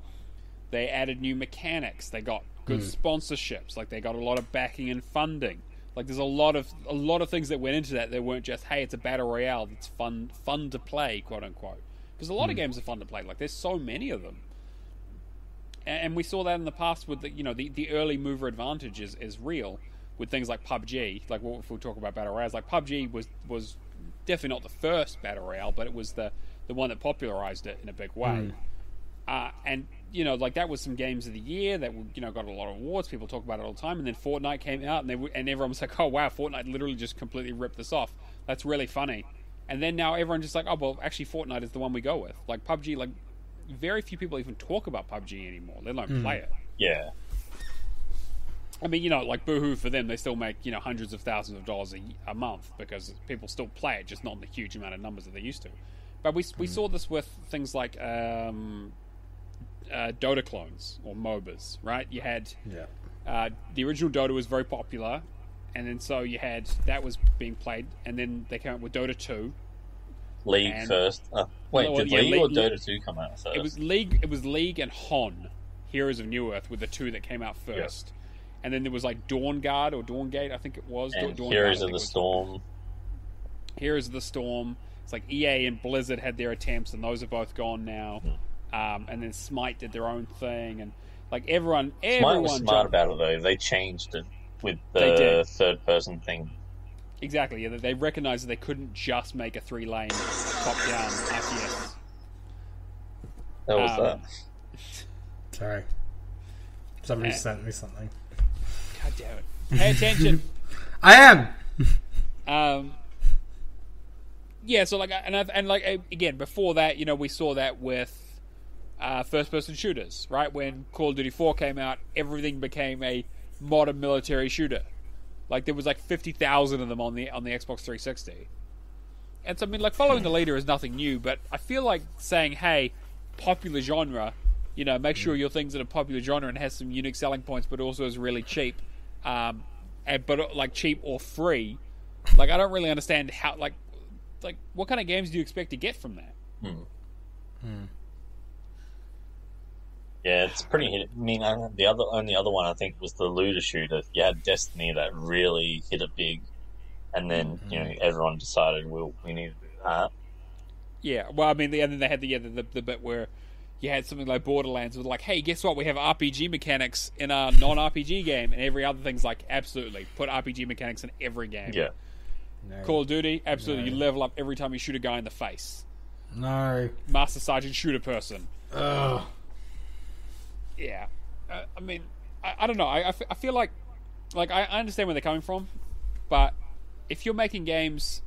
They added new mechanics. They got good sponsorships. They got a lot of backing and funding. There's a lot of things that went into that. They weren't just, hey, it's a battle royale. It's fun to play, quote unquote. because a lot of games are fun to play. Like, there's so many of them, and we saw that in the past with the early mover advantage is real with things like PUBG. Like, if we talk about battle royales, like PUBG was definitely not the first battle royale, but it was the one that popularized it in a big way. And like, that was some games of the year that got a lot of awards. People talk about it all the time. And then Fortnite came out, and everyone was like, "Oh wow, Fortnite literally just completely ripped this off. That's really funny." And then now everyone's just like, "Oh well, actually, Fortnite is the one we go with." Like PUBG, like very few people even talk about PUBG anymore. They don't play it. Yeah. I mean, like, boohoo for them. They still make hundreds of thousands of dollars a month because people still play it, just not in the huge amount of numbers that they used to. But we saw this with things like Dota clones or MOBAs, right? You had the original Dota was very popular, and then so you had that was being played, and then they came out with Dota 2. League first. Did League or Dota 2 come out first? It was League and HON, Heroes of New Earth, were the two that came out first. Yep. And then there was like Dawnguard or Dawngate, I think it was. And Heroes of the Storm. Heroes of the Storm. It's like EA and Blizzard had their attempts, and those are both gone now. And then Smite did their own thing, and like everyone was smart about it though. They changed it with the third-person thing. Exactly. Yeah, they recognized that they couldn't just make a 3-lane top-down RTS. That was that. Sorry, somebody sent me something. God damn it! Pay attention. I am. Yeah. So like, and like again, before that, we saw that with first-person shooters, right? When Call of Duty 4 came out, everything became a modern military shooter. Like, there was like 50,000 of them on the Xbox 360. And so I mean, like, following the leader is nothing new, but I feel like saying, hey, popular genre, make sure your thing's in a popular genre and has some unique selling points, but also is really cheap, but like cheap or free. Like, I don't really understand how, like what kind of games do you expect to get from that? Yeah, it's pretty hit. I mean, the only other one I think was the looter shooter. You had Destiny that really hit it big, and then everyone decided, well, we need to do that. Yeah, well, I mean, and then they had the bit where you had something like Borderlands with like, hey, guess what? We have RPG mechanics in a non-RPG game, and every other thing's like, absolutely, put RPG mechanics in every game. Yeah. No. Call of Duty, absolutely, you level up every time you shoot a guy in the face. No. Master Sergeant shoot a person. Ugh. Yeah. I mean, I don't know. I feel like I understand where they're coming from, but if you're making games,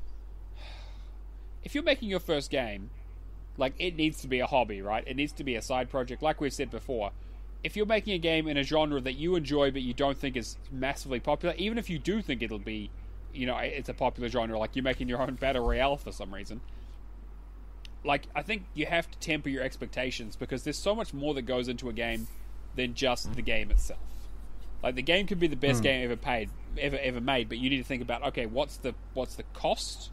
if you're making your first game, like, it needs to be a hobby, right? It needs to be a side project, like we've said before. If you're making a game in a genre that you enjoy but you don't think is massively popular, even if you do think it'll be, it's a popular genre, like you're making your own battle royale for some reason, like, I think you have to temper your expectations, because there's so much more that goes into a game than just the game itself. Like, the game could be the best game ever made, but you need to think about, okay, what's the cost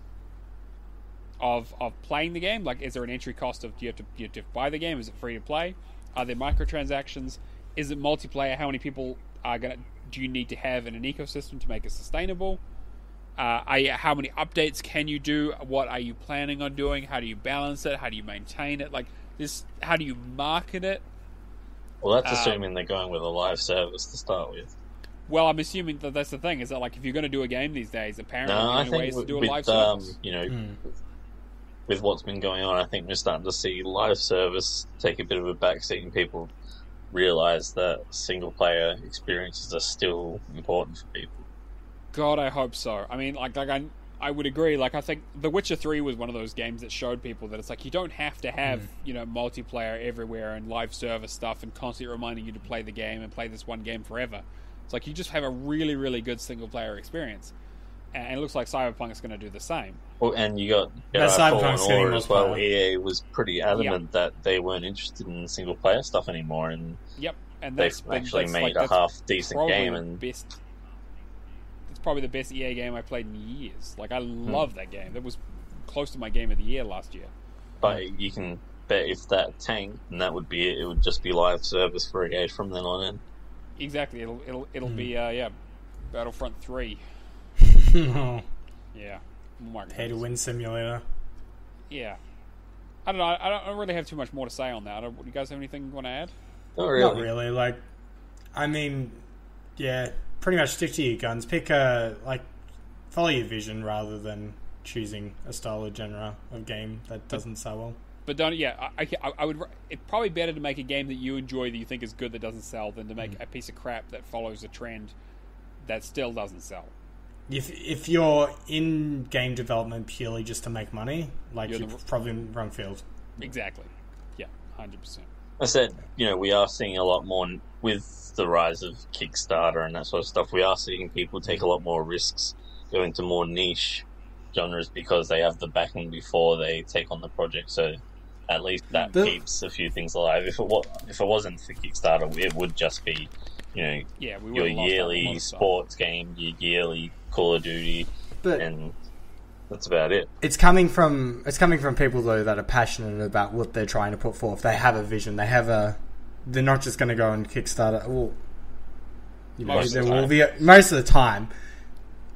of playing the game? Like, is there an entry cost of you have to buy the game? Is it free to play? Are there microtransactions? Is it multiplayer? How many people do you need to have in an ecosystem to make it sustainable? How many updates can you do? What are you planning on doing? How do you balance it? How do you maintain it? Like, this, how do you market it? Well, that's assuming they're going with a live service to start with. Well, I'm assuming that's the thing, is that, like, if you're going to do a game these days, apparently the only way is to do a live service. With what's been going on, I think we're starting to see live service take a bit of a backseat, and people realize that single-player experiences are still important for people. God, I hope so. I mean, I would agree. Like, I think The Witcher 3 was one of those games that showed people that it's like, you don't have to have, multiplayer everywhere and live service stuff and constantly reminding you to play the game and play this one game forever. It's like, you just have a really, really good single-player experience. And it looks like Cyberpunk is going to do the same. Well, and you got Fallen Order as well. EA was pretty adamant that they weren't interested in single-player stuff anymore, and and they've actually made a half-decent game. And it's probably the best EA game I played in years. Like, I love that game. That was close to my game of the year last year. But you can bet if that tanked, and that would be it. It would just be live service for EA from then on in. Exactly. It'll be Battlefront 3. Yeah. Pay to win simulator. Yeah. I don't know. I don't really have too much more to say on that. Do you guys have anything you want to add? Not really. Not really. Like, I mean, yeah, pretty much stick to your guns. Pick follow your vision rather than choosing a style or genre of game that doesn't sell well. But don't. Yeah, I would. It's probably better to make a game that you enjoy, that you think is good, that doesn't sell, than to make a piece of crap that follows a trend that still doesn't sell. If you're in game development purely just to make money, you're probably in the wrong field. Exactly. Yeah, 100%. I said, we are seeing a lot more with the rise of Kickstarter and that sort of stuff. We are seeing people take a lot more risks, go into more niche genres because they have the backing before they take on the project. So at least that keeps a few things alive. If it wasn't for Kickstarter, it would just be, your yearly sports game, your yearly Call of Duty, and that's about it. It's coming from people though that are passionate about what they're trying to put forth. They have a vision. They're not just going to go on Kickstarter. Well, most of the time,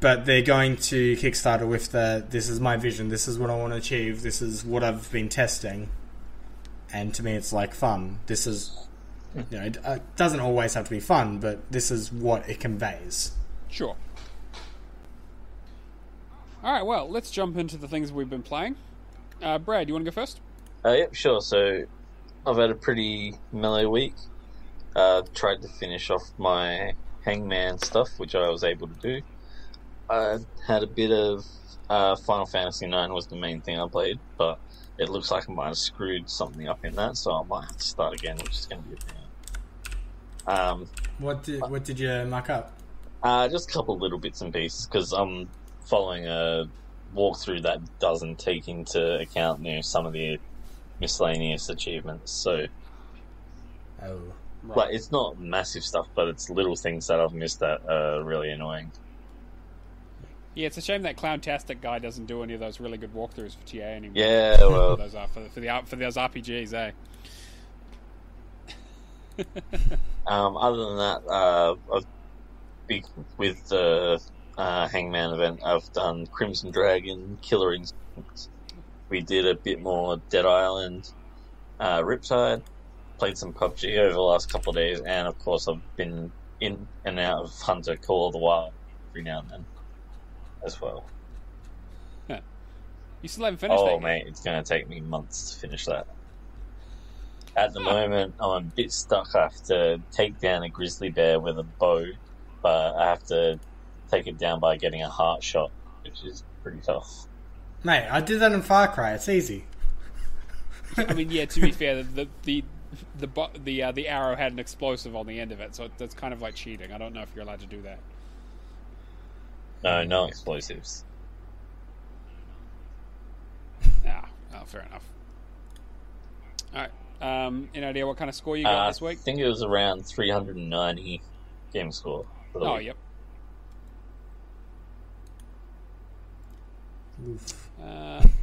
but they're going to Kickstarter with this is my vision. This is what I want to achieve. This is what I've been testing. And to me, it's fun. This is, it doesn't always have to be fun, but this is what it conveys. Sure. All right, well, let's jump into the things we've been playing. Brad, you want to go first? Yep, sure. So, I've had a pretty mellow week. Tried to finish off my Hangman stuff, which I was able to do. I had a bit of Final Fantasy IX was the main thing I played, but it looks like I might have screwed something up in that, so I might have to start again, which is going to be a pain. What did you muck up? Just a couple of little bits and pieces, because I'm following a walkthrough that doesn't take into account some of the miscellaneous achievements. So, it's not massive stuff, but it's little things that I've missed that are really annoying. Yeah, it's a shame that ClownTastic guy doesn't do any of those really good walkthroughs for TA anymore. Yeah, well, for those RPGs, eh? Other than that, with the Hangman event, I've done Crimson Dragon, Killer Instinct. We did a bit more Dead Island, Riptide. Played some PUBG over the last couple of days, and of course I've been in and out of Hunter Call of the Wild every now and then as well. Huh. You still haven't finished that? Oh, mate, it's going to take me months to finish that. At the moment, I'm a bit stuck. I have to take down a grizzly bear with a bow, but I have to take it down by getting a heart shot, which is pretty tough. Mate, I did that in Far Cry. It's easy. I mean, yeah, to be fair, the arrow had an explosive on the end of it, so that's kind of like cheating. I don't know if you're allowed to do that. No explosives. Fair enough. Alright, any idea what kind of score you got this week? I think it was around 390 Gamerscore. Oh, yep.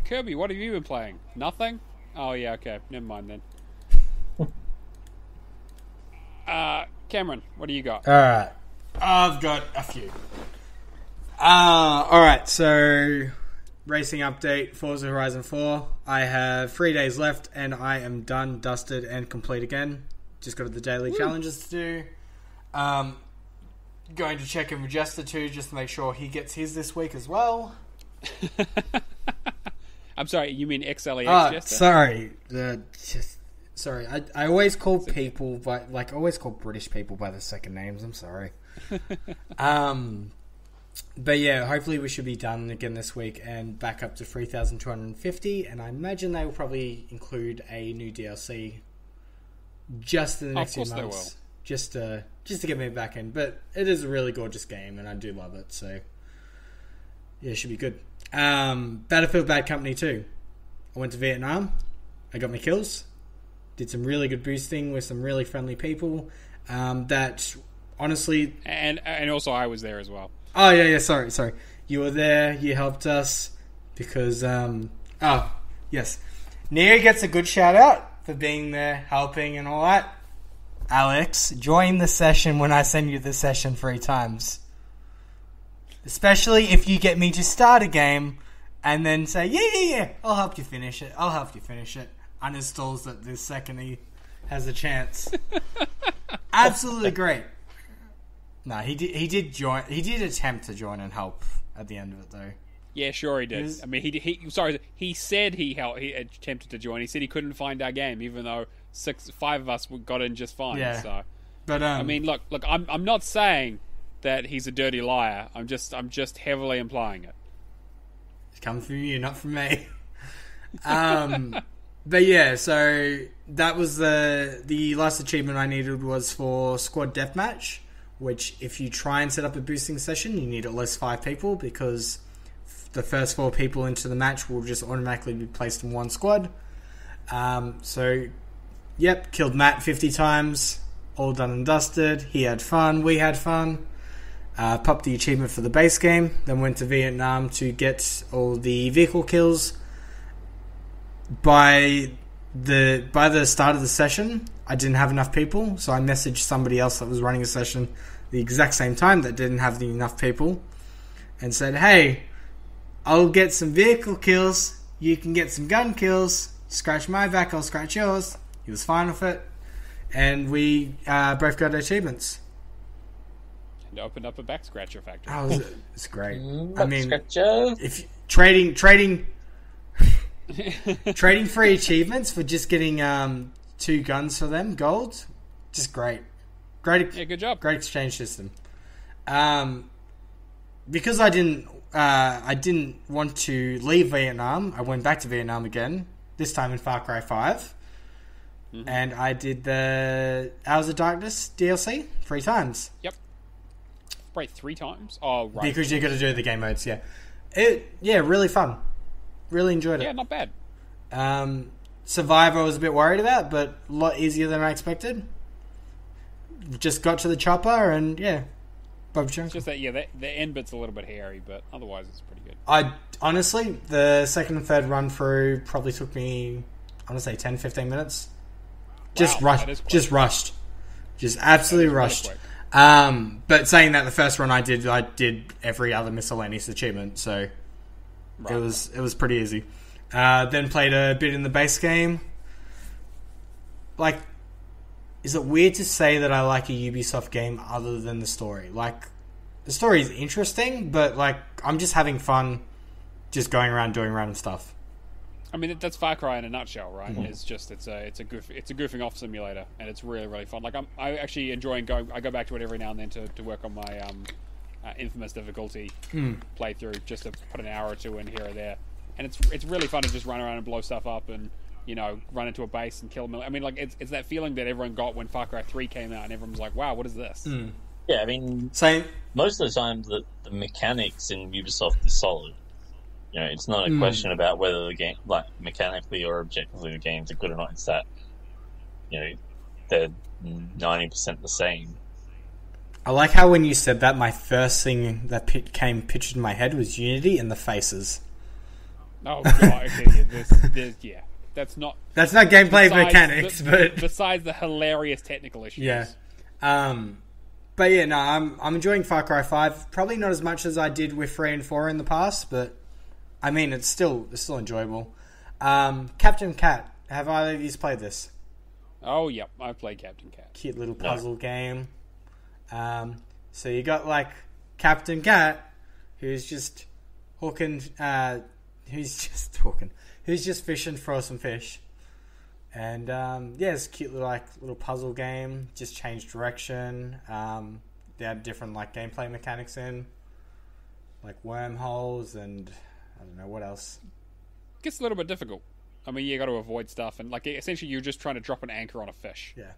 Kirby, what have you been playing? Nothing? Oh, yeah, okay. Never mind then. Cameron, what do you got? Alright. I've got a few. Alright, so racing update, Forza Horizon 4. I have 3 days left and I am done, dusted, and complete again. Just got the daily challenges to do. Going to check in with Jester too, just to make sure he gets his this week as well. I'm sorry, you mean XLEX, Jester? Sorry. Sorry, I always call people, always call British people by their second names. I'm sorry. But yeah, hopefully we should be done again this week and back up to 3,250. And I imagine they will probably include a new DLC just in the next few months, just to get me back in. But it is a really gorgeous game, and I do love it. So yeah, it should be good. Battlefield Bad Company 2. I went to Vietnam. I got my kills. Did some really good boosting with some really friendly people. That honestly, and also I was there as well. Oh yeah. Sorry. You were there. You helped us because yes, Neo gets a good shout out for being there, helping, and all that. Alex, join the session when I send you the session 3 times. Especially if you get me to start a game and then say, yeah, I'll help you finish it. Uninstalls it the second he has a chance. Absolutely great. No, he did join. He did attempt to join and help at the end of it, though. Yeah, sure he did. I mean, he said he attempted to join. He said he couldn't find our game, even though 5 of us got in just fine. Yeah. So, but I mean, look, I'm not saying that he's a dirty liar. I'm just heavily implying it. It's coming from you, not from me. But yeah, so that was the last achievement I needed was for Squad Deathmatch, which if you try and set up a boosting session, you need at least 5 people because the first 4 people into the match will just automatically be placed in one squad. So, yep, killed Matt 50 times, all done and dusted. He had fun, we had fun. Popped the achievement for the base game, then went to Vietnam to get all the vehicle kills. By the start of the session, I didn't have enough people, so I messaged somebody else that was running a session the exact same time that didn't have enough people and said, hey, I'll get some vehicle kills, you can get some gun kills, scratch my back, I'll scratch yours. He was fine with it, and we both got achievements. And opened up a back scratcher factory. Oh, it's great. I mean, scratcher. if trading free achievements for just getting 2 guns for them, gold, just great. Yeah, good job. Great exchange system. Because I didn't want to leave Vietnam, I went back to Vietnam again, this time in Far Cry 5. Mm-hmm. And I did the Hours of Darkness DLC 3 times. Yep. Right, 3 times? Oh, right. Because you got to do the game modes, yeah. Really fun. Really enjoyed it. Yeah, not bad. Survivor I was a bit worried about, but a lot easier than I expected. Just got to the chopper and Bob Chunk. It's just that the end bit's a little bit hairy, but otherwise it's pretty good. I honestly, the second and third run through probably took me, I want to say 10-15 minutes. Just rushed. Just absolutely rushed. Really but saying that, the first run I did every other miscellaneous achievement, so it was pretty easy. Then played a bit in the base game. Like, is it weird to say that I like a Ubisoft game other than the story? Like, the story is interesting, but like I'm just having fun, just going around doing random stuff. I mean, that's Far Cry in a nutshell, right? Mm-hmm. It's a goofing off simulator, and it's really, really fun. Like I actually enjoy going. I go back to it every now and then to work on my Infamous difficulty playthrough, just to put an hour or 2 in here or there, and it's really fun to just run around and blow stuff up and run into a base and kill them. I mean, like it's that feeling that everyone got when Far Cry 3 came out, and everyone was like, "Wow, what is this?" Mm. Yeah, I mean, same. Most of the time, the mechanics in Ubisoft is solid. It's not a question about whether the game, like mechanically or objectively, the games are good or not. It's that, they're 90% the same. I like how when you said that, my first thing that came pictured in my head was Unity and the faces. Oh god, okay, yeah. That's not gameplay mechanics, but besides the hilarious technical issues. Yeah. But yeah, no, I'm enjoying Far Cry 5. Probably not as much as I did with 3 and 4 in the past, but I mean, it's still enjoyable. Captain Cat. Have either of you played this? Oh, yep. I've played Captain Cat. Cute little puzzle game. So you got like Captain Cat, who's just hooking. Who's just fishing for some fish. And it's a cute little puzzle game. Just changed direction. They had different gameplay mechanics in, like wormholes and I don't know what else. It gets a little bit difficult. I mean, you got to avoid stuff, and essentially you're just trying to drop an anchor on a fish. Yeah.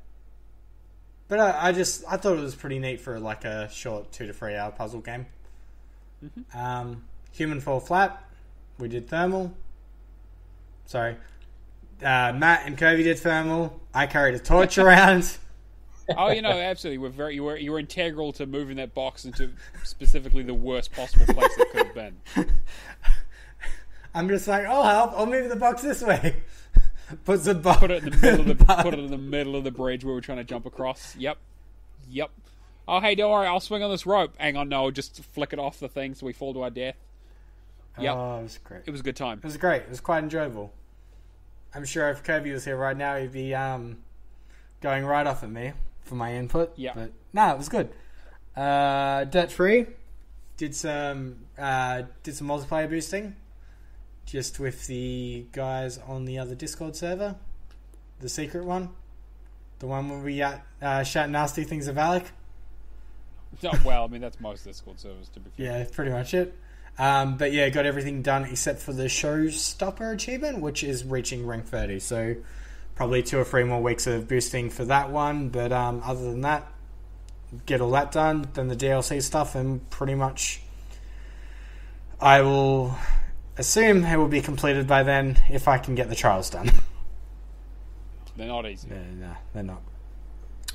But I thought it was pretty neat for a short 2 to 3 hour puzzle game. Mm-hmm. Human Fall Flat. We did thermal. Sorry. Matt and Kirby did thermal. I carried a torch around. Oh, absolutely. You were integral to moving that box into specifically the worst possible place it could have been. I'm just like, I'll help. I'll move the box this way. Put it in the middle of the bridge where we're trying to jump across. Yep. Oh, hey, don't worry. I'll swing on this rope. Hang on, no, just flick it off the thing so we fall to our death. Yep. Oh, it was great. It was a good time. It was great. It was quite enjoyable. I'm sure if Kirby was here right now, he'd be going right off at me for my input. Yeah. But no, it was good. Dirt 3 did some multiplayer boosting, just with the guys on the other Discord server, the secret one, the one where we shout nasty things of Alec. Oh, well, I mean that's most Discord servers to be fair. Yeah, pretty much it. But yeah, got everything done except for the Showstopper achievement, which is reaching rank 30. So probably 2 or 3 more weeks of boosting for that one. But other than that, get all that done. Then the DLC stuff, and pretty much I will assume it will be completed by then if I can get the trials done. They're not easy. No, they're not.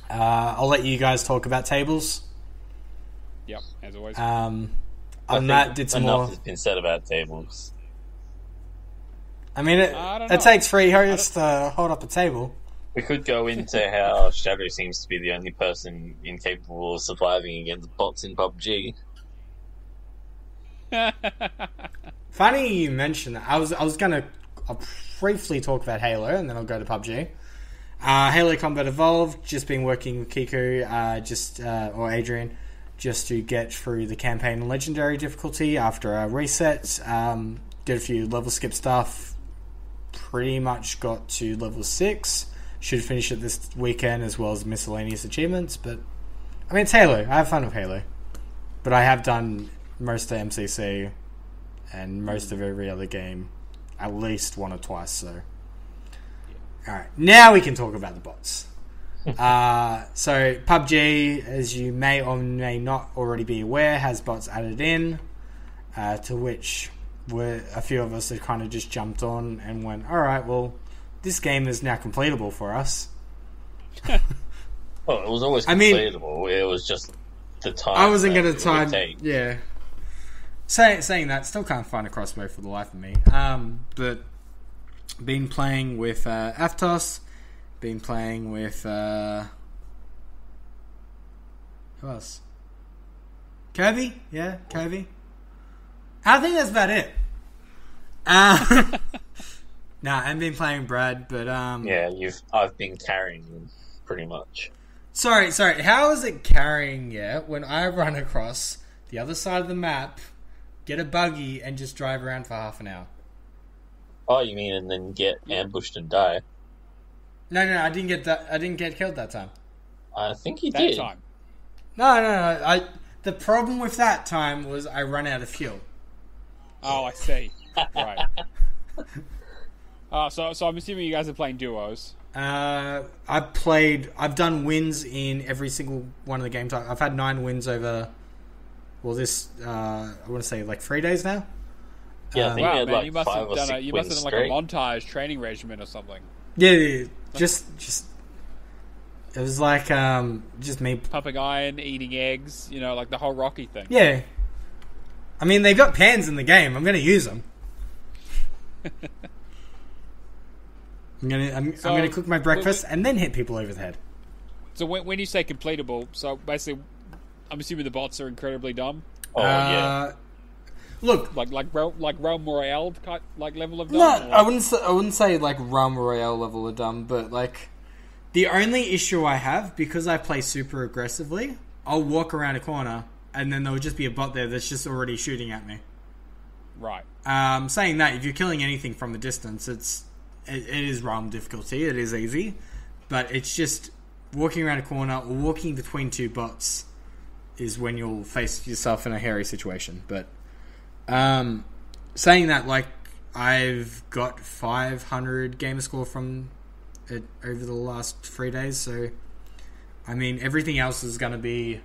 I'll let you guys talk about tables. Yep, as always. On that, did some enough more. has been said about tables. I mean, it takes 3 heroes to hold up a table. We could go into how Shadow seems to be the only person incapable of surviving against bots in PUBG. Funny you mentioned that. I was gonna briefly talk about Halo, and then I'll go to PUBG. Halo Combat Evolved. Just been working with Kiku, or Adrian, just to get through the campaign and legendary difficulty after a reset. Did a few level skip stuff. Pretty much got to level 6. Should finish it this weekend, as well as miscellaneous achievements. But I mean, it's Halo. I have fun with Halo. But I have done most of MCC and most of every other game at least 1 or twice. So, alright, now we can talk about the bots. So PUBG, as you may or may not already be aware, has bots added in, to which a few of us had kind of just jumped on and went, alright, well, this game is now completable for us. Well, it was always completable. It was just the time. I wasn't going to time. Yeah. Saying that, still can't find a crossbow for the life of me. But been playing with Aftos. Been playing with who else? Kirby? Yeah, Kirby. I think that's about it. I've been playing Brad, but yeah, I've been carrying him pretty much. Sorry. How is it carrying when I run across the other side of the map, get a buggy, and just drive around for half an hour? Oh, you mean and then get ambushed and die? No, I didn't get that. I didn't get killed that time. I think you that did. Time. No. The problem with that time was I ran out of fuel. Oh, I see. Right. So I'm assuming you guys are playing duos. I've done wins in every single one of the games. I've had 9 wins over, I want to say like 3 days now. Yeah, I think wow, you had man, like you must 5 have or 6 done you wins must have done straight. like a montage training regimen or something. Yeah. Just it was like just me Pumping iron, eating eggs, like the whole Rocky thing. Yeah. I mean, they've got pans in the game. I'm going to use them. I'm gonna cook my breakfast and then hit people over the head. So when you say completable, so basically, I'm assuming the bots are incredibly dumb. Oh yeah. Look, like Realm Royale like level of dumb. No, I wouldn't say like Realm Royale level of dumb, but like the only issue I have, because I play super aggressively, I'll walk around a corner and then there'll just be a bot there that's just already shooting at me. Right. Saying that, if you're killing anything from a distance, it is realm difficulty. It is easy, but it's just walking around a corner or walking between 2 bots is when you'll face yourself in a hairy situation. But saying that, like, I've got 500 Gamerscore from it over the last 3 days, so I mean everything else is going to be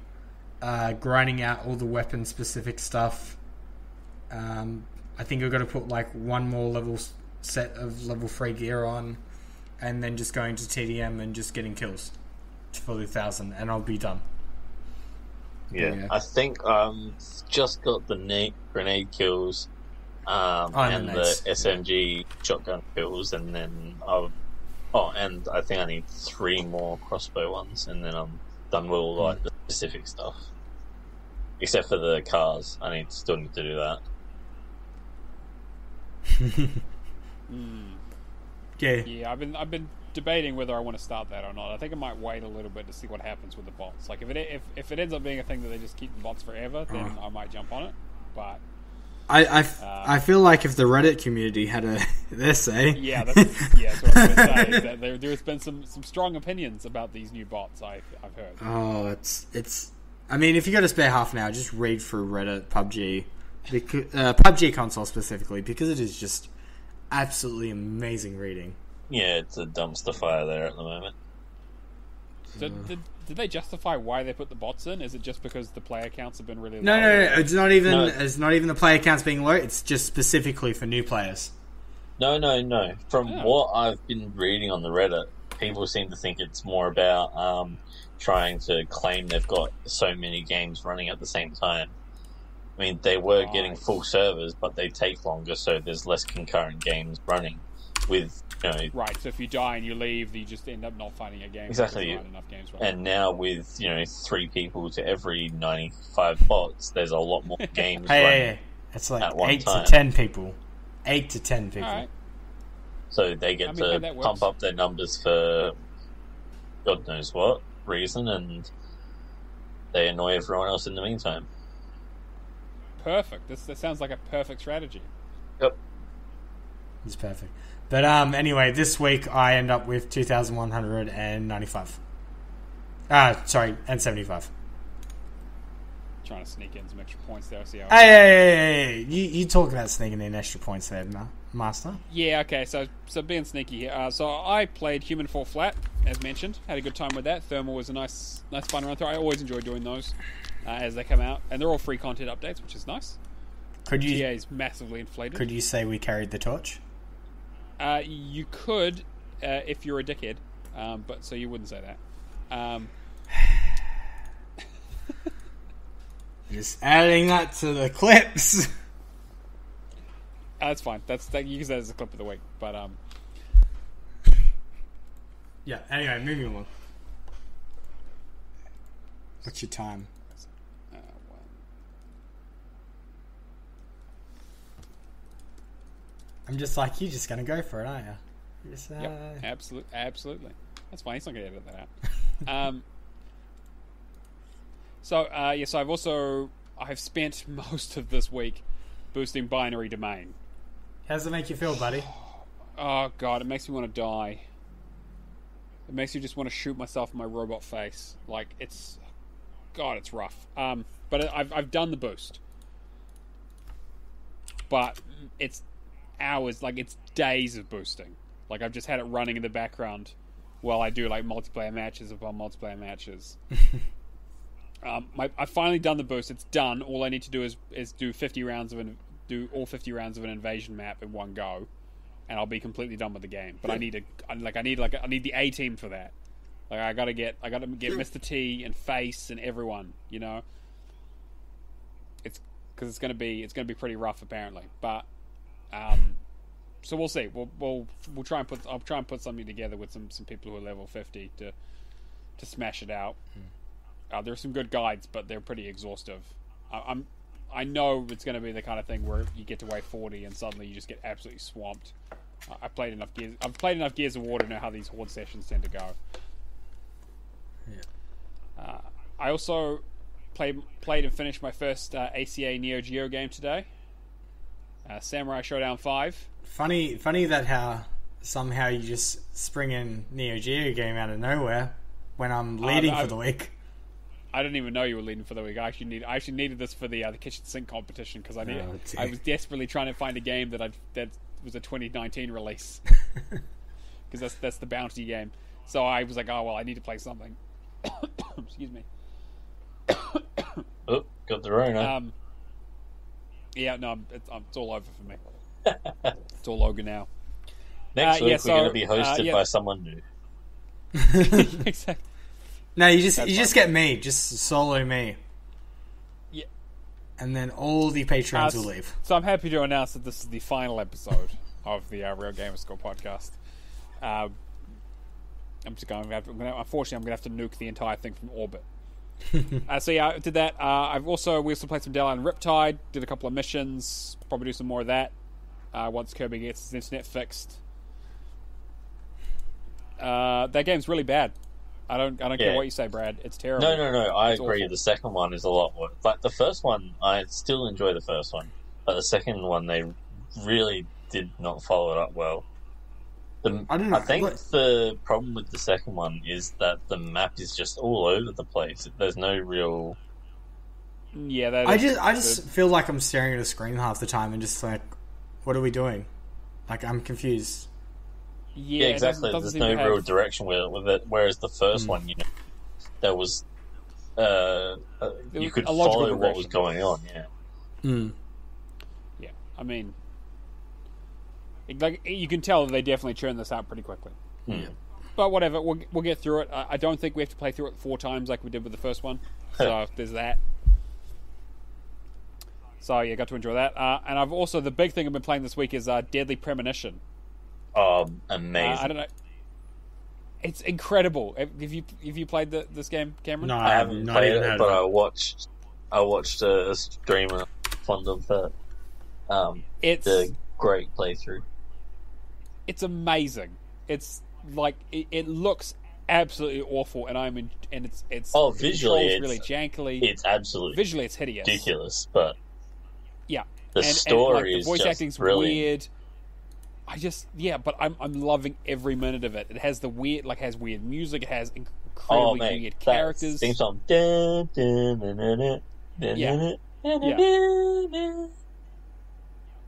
grinding out all the weapon specific stuff. I think I've got to put like 1 more set of level 3 gear on, and then just going to TDM and just getting kills for the 1,000, and I'll be done. Yeah. I think just got the grenade kills and the SMG shotgun kills, and then and I think I need 3 more crossbow ones, and then I'm done with all like the specific stuff. Except for the cars, I still need to do that. Yeah, I've been debating whether I want to start that or not. I think I might wait a little bit to see what happens with the bots. Like if it ends up being a thing that they just keep the bots forever, then I might jump on it. But I feel like if the Reddit community had their say, that's what I was going to say. Is that there's been some strong opinions about these new bots. I've heard. Oh, it's. I mean, if you got to spare half an hour, just read through Reddit, PUBG, PUBG console specifically, because it is just absolutely amazing reading. Yeah, it's a dumpster fire there at the moment. Did they justify why they put the bots in? Is it just because the player counts have been really low? No. It's not even. No. It's not even the player counts being low. It's just specifically for new players. No. From what I've been reading on the Reddit, people seem to think it's more about trying to claim they've got so many games running at the same time. I mean, they were getting full servers, but they take longer, so there's less concurrent games running. With right, so if you die and you leave, you just end up not finding a game. Exactly. Enough games running. And now with 3 people to every 95 bots, there's a lot more games running. It's like 8 to 10 people. 8 to 10 people. Right. So they get to pump up their numbers for God knows what reason, and they annoy everyone else in the meantime. Perfect. This sounds like a perfect strategy. Yep. It's perfect. But anyway, this week I end up with 2,195. And 75. Trying to sneak in some extra points there. See how. Hey! You talk about sneaking in extra points there, Master. Yeah. Okay. So being sneaky here. So I played Human Fall Flat, as mentioned. Had a good time with that. Thermal was a nice fun run through. I always enjoy doing those as they come out, and they're all free content updates, which is nice. Could you? TA is massively inflated. Could you say we carried the torch? You could, if you're a dickhead, but so you wouldn't say that. Just adding that to the clips. That's fine. You can use that as a clip of the week. But yeah. Anyway, moving on. What's your time? I'm just like, you're just going to go for it, aren't you? Just, Yep, absolutely. That's fine, he's not going to edit that out. So I've spent most of this week boosting Binary Domain. How does it make you feel, buddy? Oh, God, it makes me want to die. It makes me just want to shoot myself in my robot face. Like, it's rough. But I've done the boost. But it's hours, like it's days of boosting. Like I've just had it running in the background while I do like multiplayer matches upon multiplayer matches. I've finally done the boost. It's done. All I need to do is do all 50 rounds of an invasion map in one go, and I'll be completely done with the game. But I need the A team for that. Like I gotta get Mr. T and Face and everyone. It's because it's gonna be pretty rough apparently. But so we'll see. We'll try and I'll try and put something together with some people who are level 50 to smash it out. There are some good guides, but they're pretty exhaustive. I know it's going to be the kind of thing where you get to wave 40 and suddenly you just get absolutely swamped. I've played enough Gears of War to know how these horde sessions tend to go. Yeah. I also played and finished my first ACA Neo Geo game today. Samurai Showdown 5. Funny that how somehow you just spring in Neo Geo game out of nowhere when I'm leading for the week. I didn't even know you were leading for the week. I actually needed this for the kitchen sink competition because I was desperately trying to find a game that was a 2019 release because that's the bounty game. So I was like, oh well, I need to play something. Excuse me. Oh, got the Rona. Yeah, no, it's all over for me. It's all over now. Next week we're going to be hosted by someone new. Exactly. No, you just get me, just solo me. Yeah. And then all the Patreons will leave. So I'm happy to announce that this is the final episode of the Real Gamerscore podcast. Unfortunately, I'm going to have to nuke the entire thing from orbit. So yeah, I did that. We also played some Dead Island Riptide. Did a couple of missions. Probably do some more of that. once Kirby gets his internet fixed. That game's really bad. I don't care what you say, Brad. It's terrible. No. I agree. Awful. The second one is a lot worse. Like the first one, I still enjoy the first one, but the second one they really did not follow it up well. I don't know. I think the problem with the second one is that the map is just all over the place. There's no real. Yeah, I just feel like I'm staring at a screen half the time and just like, what are we doing? Like I'm confused. Yeah, exactly. There's no real direction with it. Whereas the first one, there was you could follow what was going on. Yeah. Yeah, I mean, like you can tell they definitely churned this out pretty quickly. But whatever, we'll get through it. I don't think we have to play through it 4 times like we did with the first one. So there's that. So yeah, got to enjoy that. And I've also the big thing I've been playing this week is Deadly Premonition. Amazing! I don't know. It's incredible. Have you played this game, Cameron? No, I haven't played it, but I watched a streamer fond of that. It's a great playthrough. It's amazing. It's like it looks absolutely awful, and it's visually it's really jankily. It's absolutely visually it's hideous, ridiculous, but yeah, the story the is voice just acting's brilliant. weird. But I'm loving every minute of it. It has has weird music. It has incredibly weird characters. Theme song.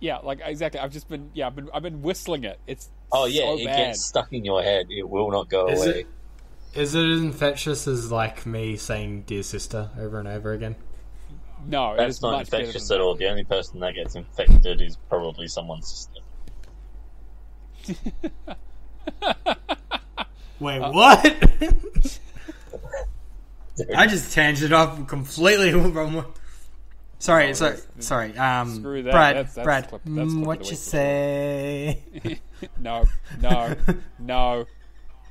Yeah, like exactly. I've been whistling it. It's it gets stuck in your head. It will not go away. Is it as infectious as like me saying "Dear Sister" over and over again? No, that's not infectious at all. The only person that gets infected is probably someone's sister. Wait, what? I just tangented off completely from. Sorry. Screw that. Brad, That's what you say? No.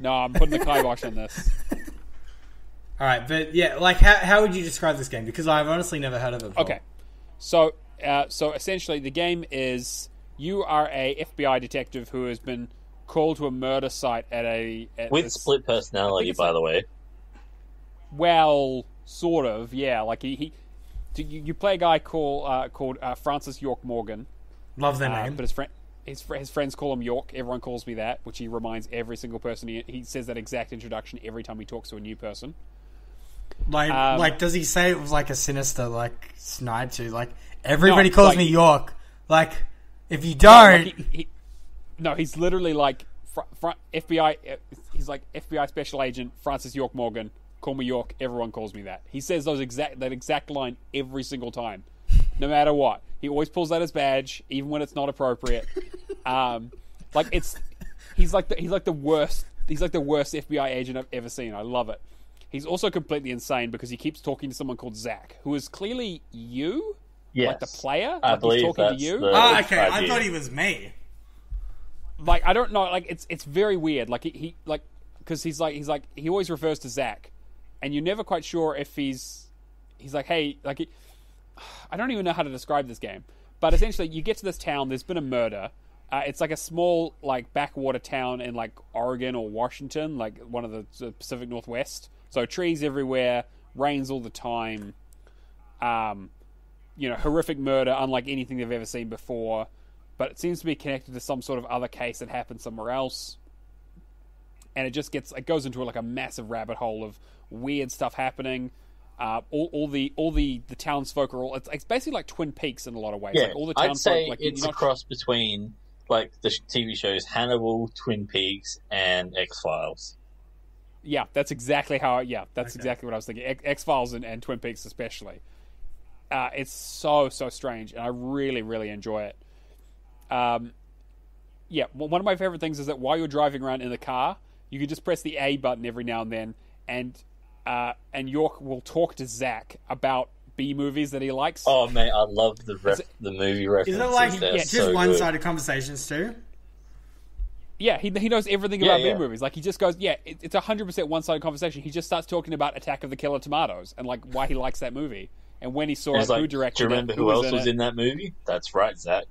I'm putting the kibosh on this. All right, but yeah, like how would you describe this game? Because I've honestly never heard of it before. Okay, so essentially, the game is you are a FBI detective who has been called to a murder site with split personality, by the way. Well, sort of, yeah. Like you play a guy called Francis York Morgan. Love their name, but his friends call him York. Everyone calls me that, which he reminds every single person. He says that exact introduction every time he talks to a new person. Like, does he say it was like a sinister, like snide to? Like, everybody calls me York. Like, if you don't, he's literally like FBI. He's like FBI Special Agent Francis York Morgan. Call me York. Everyone calls me that. He says that exact line every single time, no matter what. He always pulls out his badge, even when it's not appropriate. He's like the worst. He's like the worst FBI agent I've ever seen. I love it. He's also completely insane because he keeps talking to someone called Zach, who is clearly you, like the player. I believe he's talking to you. Okay. I thought he was me. Like, I don't know. Like, it's very weird. Like because he always refers to Zach, and you're never quite sure if he's like, hey, like, I don't even know how to describe this game. But essentially, you get to this town. There's been a murder. It's like a small, like, backwater town in, like, Oregon or Washington, like one of the Pacific Northwest. So trees everywhere, rains all the time. Horrific murder, unlike anything they've ever seen before. But it seems to be connected to some sort of other case that happened somewhere else. And it goes into like a massive rabbit hole of weird stuff happening. All the townsfolk are all. It's basically like Twin Peaks in a lot of ways. Yeah, like all the I'd townsfolk, say it's a cross between like the TV shows Hannibal, Twin Peaks, and X-Files. Yeah, that's exactly how. Yeah, that's exactly what I was thinking. X-Files and Twin Peaks especially. It's so strange, and I really, really enjoy it. One of my favorite things is that while you're driving around in the car, you can just press the A button every now and then, and York will talk to Zach about B movies that he likes. Oh mate, I love the movie references. Is it like just one-sided conversations too? Yeah, he knows everything about B movies. Like, he just goes, it's 100% one-sided conversation. He just starts talking about Attack of the Killer Tomatoes and like why he likes that movie. and when he saw And it, it's like, who directed do you remember it, who else was it? in that movie? That's right, Zach.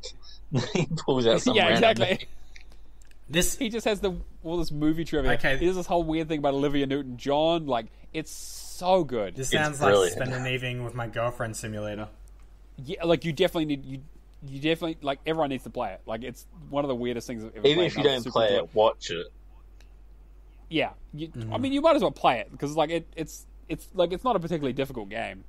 He pulls out some Yeah, random exactly. name. He just has all this movie trivia. Okay. He does this whole weird thing about Olivia Newton-John. Like, it's so good. This sounds like spending an evening with my girlfriend simulator. Yeah, like you definitely need you definitely like everyone needs to play it. Like it's one of the weirdest things I've ever played. Even if you don't play it, watch it. Yeah, I mean, you might as well play it because like it's like it's not a particularly difficult game,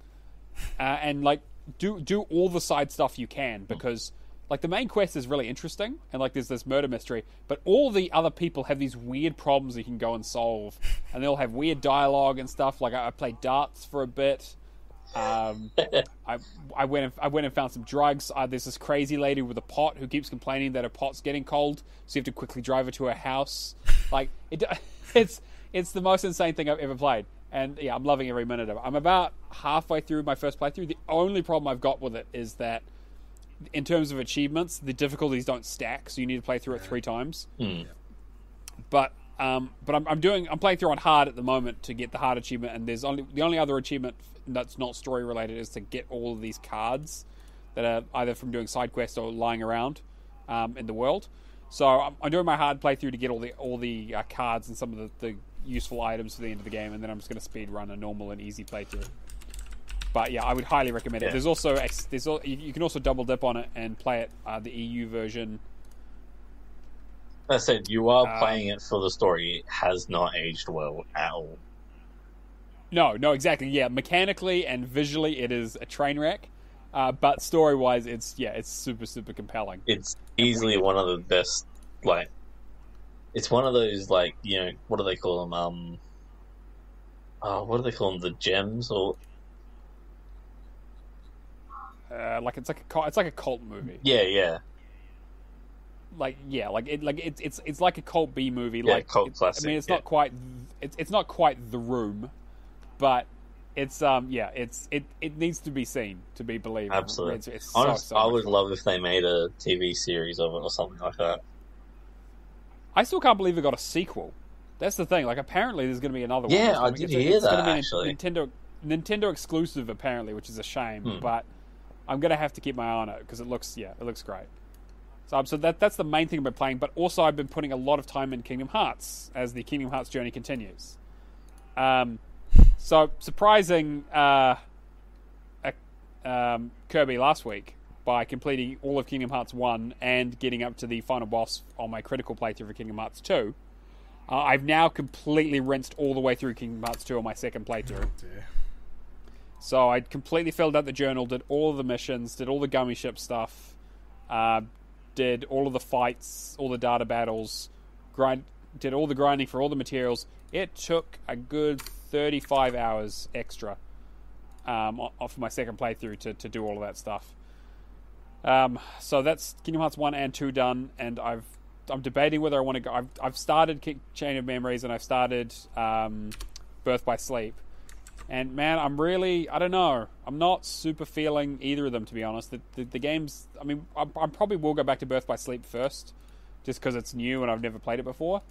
and like do all the side stuff you can because. Like, the main quest is really interesting, and, like, there's this murder mystery, but all the other people have these weird problems you can go and solve, and they'll have weird dialogue and stuff. Like, I played darts for a bit. I went and found some drugs. There's this crazy lady with a pot who keeps complaining that her pot's getting cold, so you have to quickly drive her to her house. Like, it's the most insane thing I've ever played. And, yeah, I'm loving every minute of it. I'm about halfway through my first playthrough. The only problem I've got with it is that in terms of achievements, the difficulties don't stack, so you need to play through it 3 times. But I'm playing through on hard at the moment to get the hard achievement, and the only other achievement that's not story related is to get all of these cards that are either from doing side quests or lying around in the world. So I'm doing my hard playthrough to get all the cards and some of the useful items for the end of the game, and then I'm just going to speed run a normal and easy playthrough. But yeah, I would highly recommend it. There's also you can also double dip on it and play it the EU version. I said you are playing it for the story. It has not aged well at all. No, exactly. Yeah, mechanically and visually, it is a train wreck. But story wise, it's super super compelling. It's easily one of the best. Like, it's one of those like what do they call them? What do they call them? The gems or. Like it's like a cult movie. Yeah. It's like a cult B movie. Yeah, cult classic. I mean, it's not quite. It's not quite The Room, but it's it needs to be seen to be believed. Absolutely. It's Honestly, I would fun. love if they made a TV series of it or something like that. I still can't believe it got a sequel. That's the thing. Like, apparently, there's going to be another one. Yeah, I did hear that actually. Nintendo exclusive apparently, which is a shame, but. I'm going to have to keep my eye on it because it looks great. So that's the main thing I've been playing, but also I've been putting a lot of time in Kingdom Hearts as the Kingdom Hearts journey continues. So surprising Kirby last week by completing all of Kingdom Hearts 1 and getting up to the final boss on my critical playthrough for Kingdom Hearts 2. I've now completely rinsed all the way through Kingdom Hearts 2 on my second playthrough. Oh, dear. So I completely filled out the journal, did all of the missions, did all the gummy ship stuff, did all of the fights, all the data battles, did all the grinding for all the materials. It took a good 35 hours extra off my second playthrough to do all of that stuff. So that's Kingdom Hearts 1 and 2 done, and I'm debating whether I want to go. I've started Chain of Memories and I've started Birth by Sleep. And man, I don't know. I'm not super feeling either of them, to be honest. The games, I mean, I probably will go back to Birth by Sleep first, just because it's new and I've never played it before.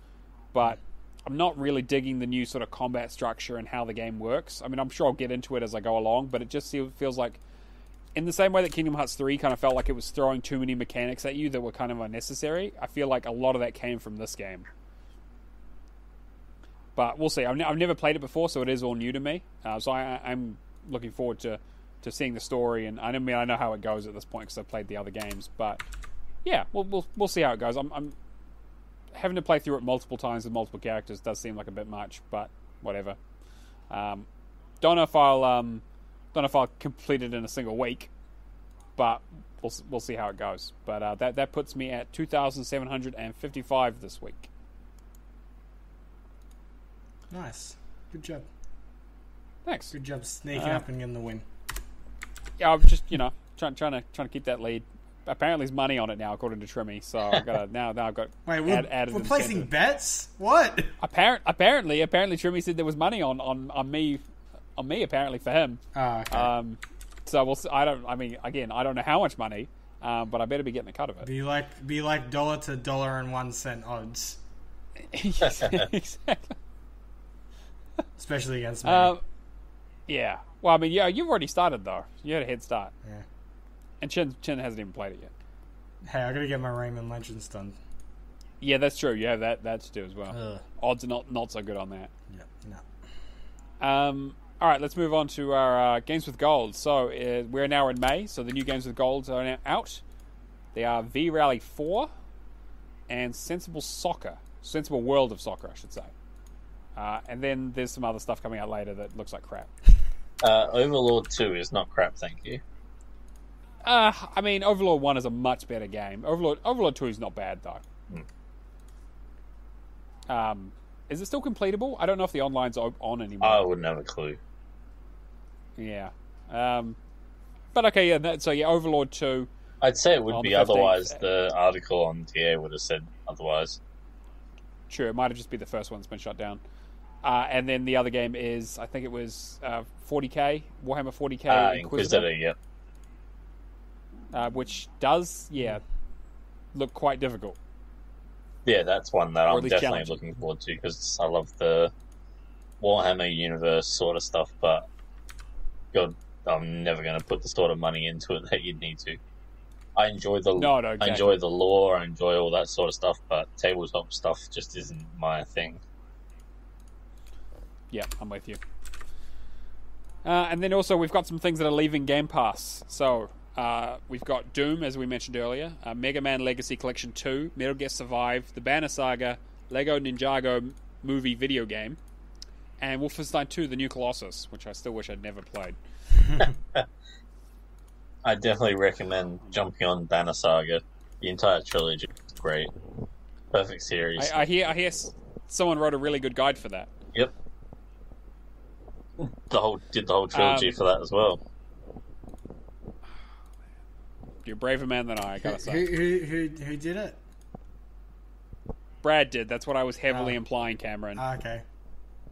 But I'm not really digging the new sort of combat structure and how the game works. I mean, I'm sure I'll get into it as I go along, but it just feels like, in the same way that Kingdom Hearts 3 kind of felt like it was throwing too many mechanics at you that were kind of unnecessary, I feel like a lot of that came from this game. But we'll see. I've never played it before, so it is all new to me. So I'm looking forward to seeing the story. And I know how it goes at this point because I've played the other games. But yeah, we'll see how it goes. I'm having to play through it multiple times with multiple characters does seem like a bit much, but whatever. Don't know if I'll complete it in a single week, but we'll see how it goes. But that puts me at 2,755 this week. Nice. Good job. Thanks. Good job sneaking up and getting the win. Yeah, I'm just trying to keep that lead. Apparently, there's money on it now, according to Trimmy. So I've got now I've got added. We're placing bets. What? Apparently, Trimmy said there was money on me apparently for him. Oh, okay. So we'll see. I don't know how much money, but I better be getting a cut of it. Be like $1 to $1.01 odds. Exactly. Especially against me. Yeah. Well, I mean, yeah, you've already started, though. You had a head start. Yeah. And Chen hasn't even played it yet. Hey, I gotta get my Rayman Legends done. Yeah, that's true. You have that to do as well. Ugh. Odds are not so good on that. Yeah, no. All right, let's move on to our Games with Gold. So we're now in May, so the new Games with Gold are now out. They are V-Rally 4 and Sensible World of Soccer, I should say. And then there's some other stuff coming out later that looks like crap. Overlord 2 is not crap, thank you. I mean, Overlord 1 is a much better game. Overlord 2 is not bad, though. Is it still completable? I don't know if the online's on anymore. I wouldn't have a clue. Yeah. But okay, yeah, Overlord 2. I'd say it would be 15th. otherwise. The article on TA would have said otherwise. True, it might have just been the first one that's been shut down. And then the other game is, I think it was 40k, Warhammer 40k Inquisitor, yep. Which does, look quite difficult. Yeah, that's one that I'm definitely challenging. looking forward to because I love the Warhammer universe sort of stuff, but God, I'm never going to put the sort of money into it that you'd need to. I enjoy the exactly. I enjoy the lore, I enjoy all that sort of stuff, but tabletop stuff just isn't my thing. Yeah, I'm with you. And then also we've got some things that are leaving Game Pass. So we've got Doom, as we mentioned earlier, Mega Man Legacy Collection 2, Metal Gear Survive, The Banner Saga, Lego Ninjago movie video game, and Wolfenstein 2, The New Colossus, which I still wish I'd never played. I definitely recommend jumping on Banner Saga. The entire trilogy is great. Perfect series. I hear someone wrote a really good guide for that. Yep. Did the whole trilogy for that as well. You're a braver man than I gotta say. Who did it? Brad did. That's what I was heavily implying, Cameron. Okay.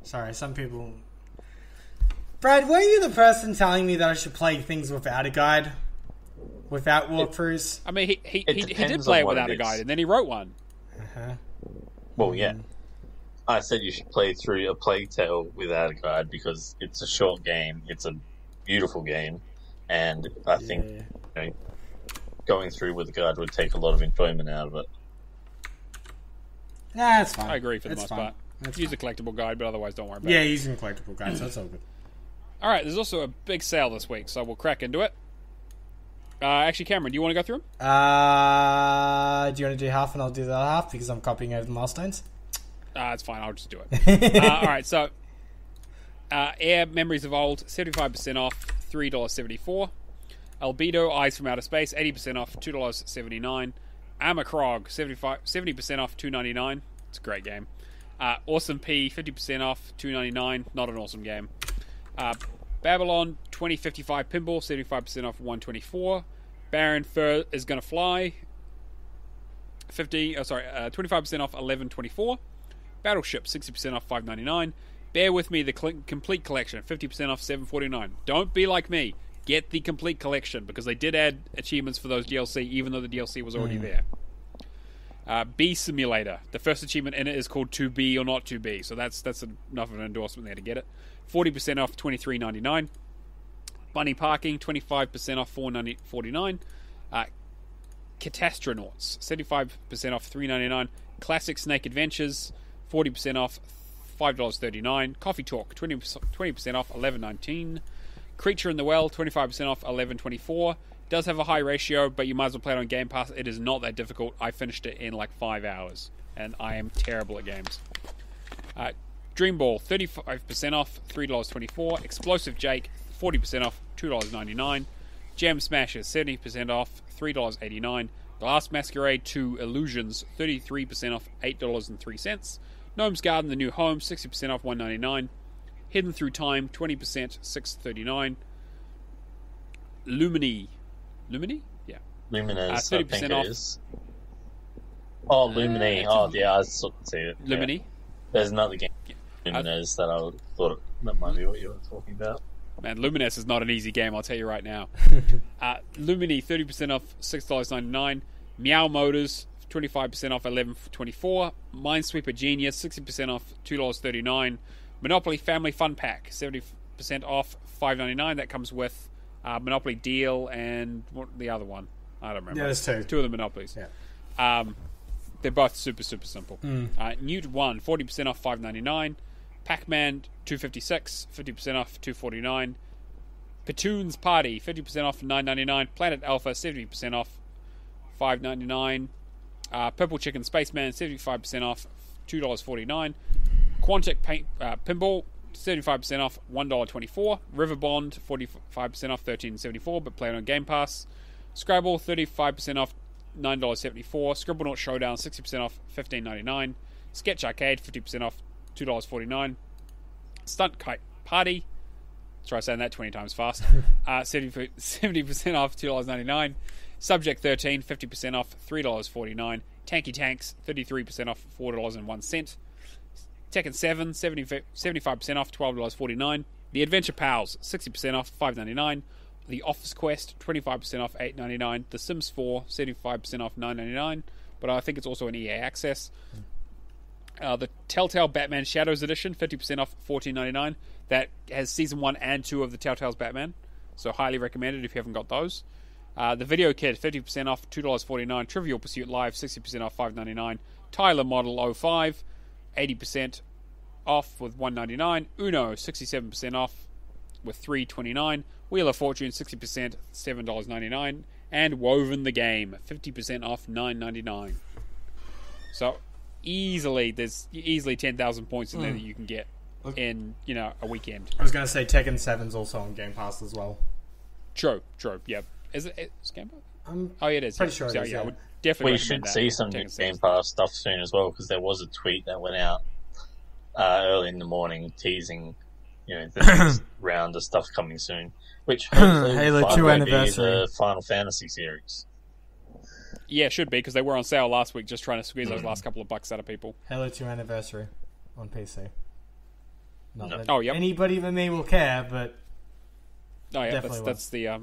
Sorry, some people... Brad, were you the person telling me that I should play things without a guide? Without walkthroughs? I mean, he did play it without a guide, and then he wrote one. Uh-huh. Well, yeah. I said you should play through A Plague Tale without a guide because it's a short game, it's a beautiful game, and I think going through with a guide would take a lot of enjoyment out of it. Nah, that's fine. I agree for the most part. Use a collectible guide, but otherwise don't worry about it. Yeah, using a collectible guide, so that's all good. Alright, there's also a big sale this week, so we'll crack into it. Actually, Cameron, do you want to go through them? Do you want to do half and I'll do the other half because I'm copying over the milestones? It's fine, I'll just do it. Alright, so Air Memories of Old, 75% off, $3.74. Albedo Eyes from Outer Space, 80% off, $2.79. Amakrog, 70% off, $2.99. It's a great game. Awesome P, 50% off, $2.99. Not an awesome game. Babylon 2055 Pinball, 75% off, $124. Baron Fur is Gonna Fly, 25% off, $11.24. Battleship, 60% off, $5.99. Bear With Me, the complete collection, 50% off, $7.49. Don't be like me. Get the complete collection because they did add achievements for those DLC, even though the DLC was already there. Bee Simulator. The first achievement in it is called To Be or Not To Be, so that's enough of an endorsement there to get it. 40% off, $23.99. Bunny Parking, 25% off, $4.49. Catastronauts, 75% off, $3.99. Classic Snake Adventures, 40% off, $5.39. Coffee Talk, 20% off, $11.19. Creature in the Well, 25% off, $11.24. Does have a high ratio, but you might as well play it on Game Pass. It is not that difficult. I finished it in like 5 hours, and I am terrible at games. Dreamball, 35% off, $3.24. Explosive Jake, 40% off, $2.99. Gem Smashers, 70% off, $3.89. Glass Masquerade 2 Illusions, 33% off, $8.03. Gnome's Garden, The New Home, 60% off, $1.99. Hidden Through Time, 20%, $6.39. Lumini? Yeah. Luminous, 30% off. It is. Oh, Lumini. Yeah, I was looking to see it. Lumini? Yeah. There's another game, Luminous, that I thought that might be what you were talking about. Man, Luminous is not an easy game, I'll tell you right now. Lumini, 30% off, $6.99. Meow Motors, 25% off, $11.24. Minesweeper Genius, 60% off, $2.39. Monopoly Family Fun Pack, 70% off, $5.99. That comes with Monopoly Deal and the other one. I don't remember. Yeah, there's two. Two of the Monopolies. Yeah. They're both super, super simple. Newt 1, 40% off, $5.99. Pac-Man, $2.56, 50% off, $2.49. Platoons Party, 50% off, $9.99. Planet Alpha, 70% off, $5.99. Purple Chicken Spaceman, 75% off, $2.49. Quantic Pinball, 75% off, $1.24. River Bond, 45% off, $13.74, but play it on Game Pass. Scrabble, 35% off, $9.74. Scribblenauts Showdown, 60% off, $15.99. Sketch Arcade, 50% off, $2.49. Stunt Kite Party, try saying that 20 times fast, 70% off, $2.99. Subject 13, 50% off, $3.49. Tanky Tanks, 33% off, $4.01. Tekken 7, 75% off, $12.49. The Adventure Pals, 60% off, $5.99. The Office Quest, 25% off, $8.99. The Sims 4, 75% off, $9.99. But I think it's also an EA Access. The Telltale Batman Shadows Edition, 50% off, $14.99. That has Season 1 and 2 of the Telltale's Batman. So highly recommended if you haven't got those. The Video Kid, 50% off, $2.49. Trivial Pursuit Live, 60% off, $5.99. Tyler Model 05, 80% off with $1.99. Uno, 67% off with $3.29. Wheel of Fortune, 60%, $7.99. And Woven the Game, 50% off, $9.99. So there's easily 10,000 points in there that you can get in, a weekend. I was going to say Tekken 7's also on Game Pass as well. True, yeah. Is it Game Pass? Oh, yeah, it is. Pretty sure it is, I would definitely We should see some Game Pass stuff soon as well, because there was a tweet that went out early in the morning teasing, the next round of stuff coming soon, which hopefully Halo 2 anniversary, the Final Fantasy series. Yeah, it should be, because they were on sale last week, just trying to squeeze those last couple of bucks out of people. Halo 2 anniversary on PC. Not that Oh, yep. anybody but me will care, but that's the.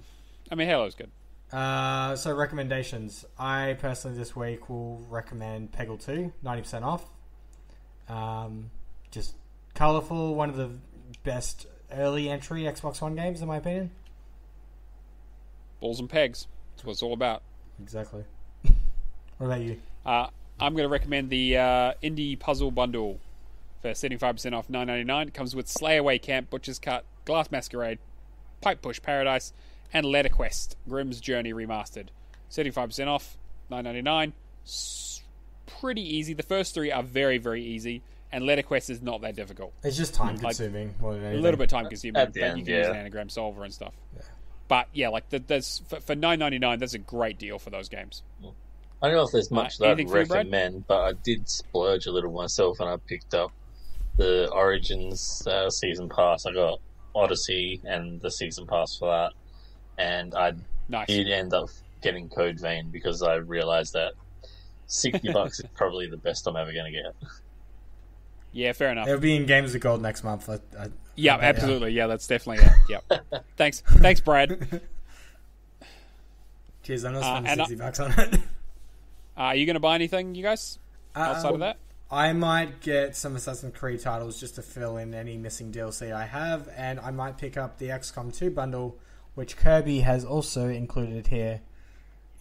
Halo's good. So recommendations. I personally this week will recommend Peggle 2, 90% off. Just colourful, one of the best early entry Xbox One games in my opinion. Balls and pegs. That's what it's all about. Exactly. What about you? I'm going to recommend the Indie Puzzle Bundle for 75% off, $9.99. It comes with Slay Away Camp, Butcher's Cut, Glass Masquerade, Pipe Push Paradise, and Letter Quest, Grimm's Journey Remastered. 75% off, $9.99. Pretty easy. The first three are very, very easy, and Letter Quest is not that difficult. It's just time consuming more than anything. A little bit time consuming, At the but end, you can use an anagram solver and stuff. Yeah. But yeah, that's for $9.99. That's a great deal for those games. I don't know if there's much that I'd for recommend, but I did splurge a little myself, and I picked up the Origins season pass. I got Odyssey and the season pass for that, and I did end up getting Code Vein because I realized that $60 is probably the best I'm ever going to get. Yeah, fair enough. It'll be in Games of Gold next month. Yeah, absolutely. Yeah, that's definitely it. Yeah. Thanks, Brad. Cheers, I'm not spending $60 on it. Are you going to buy anything, you guys, outside of that? I might get some Assassin's Creed titles just to fill in any missing DLC I have, and I might pick up the XCOM 2 bundle, which Kirby has also included here.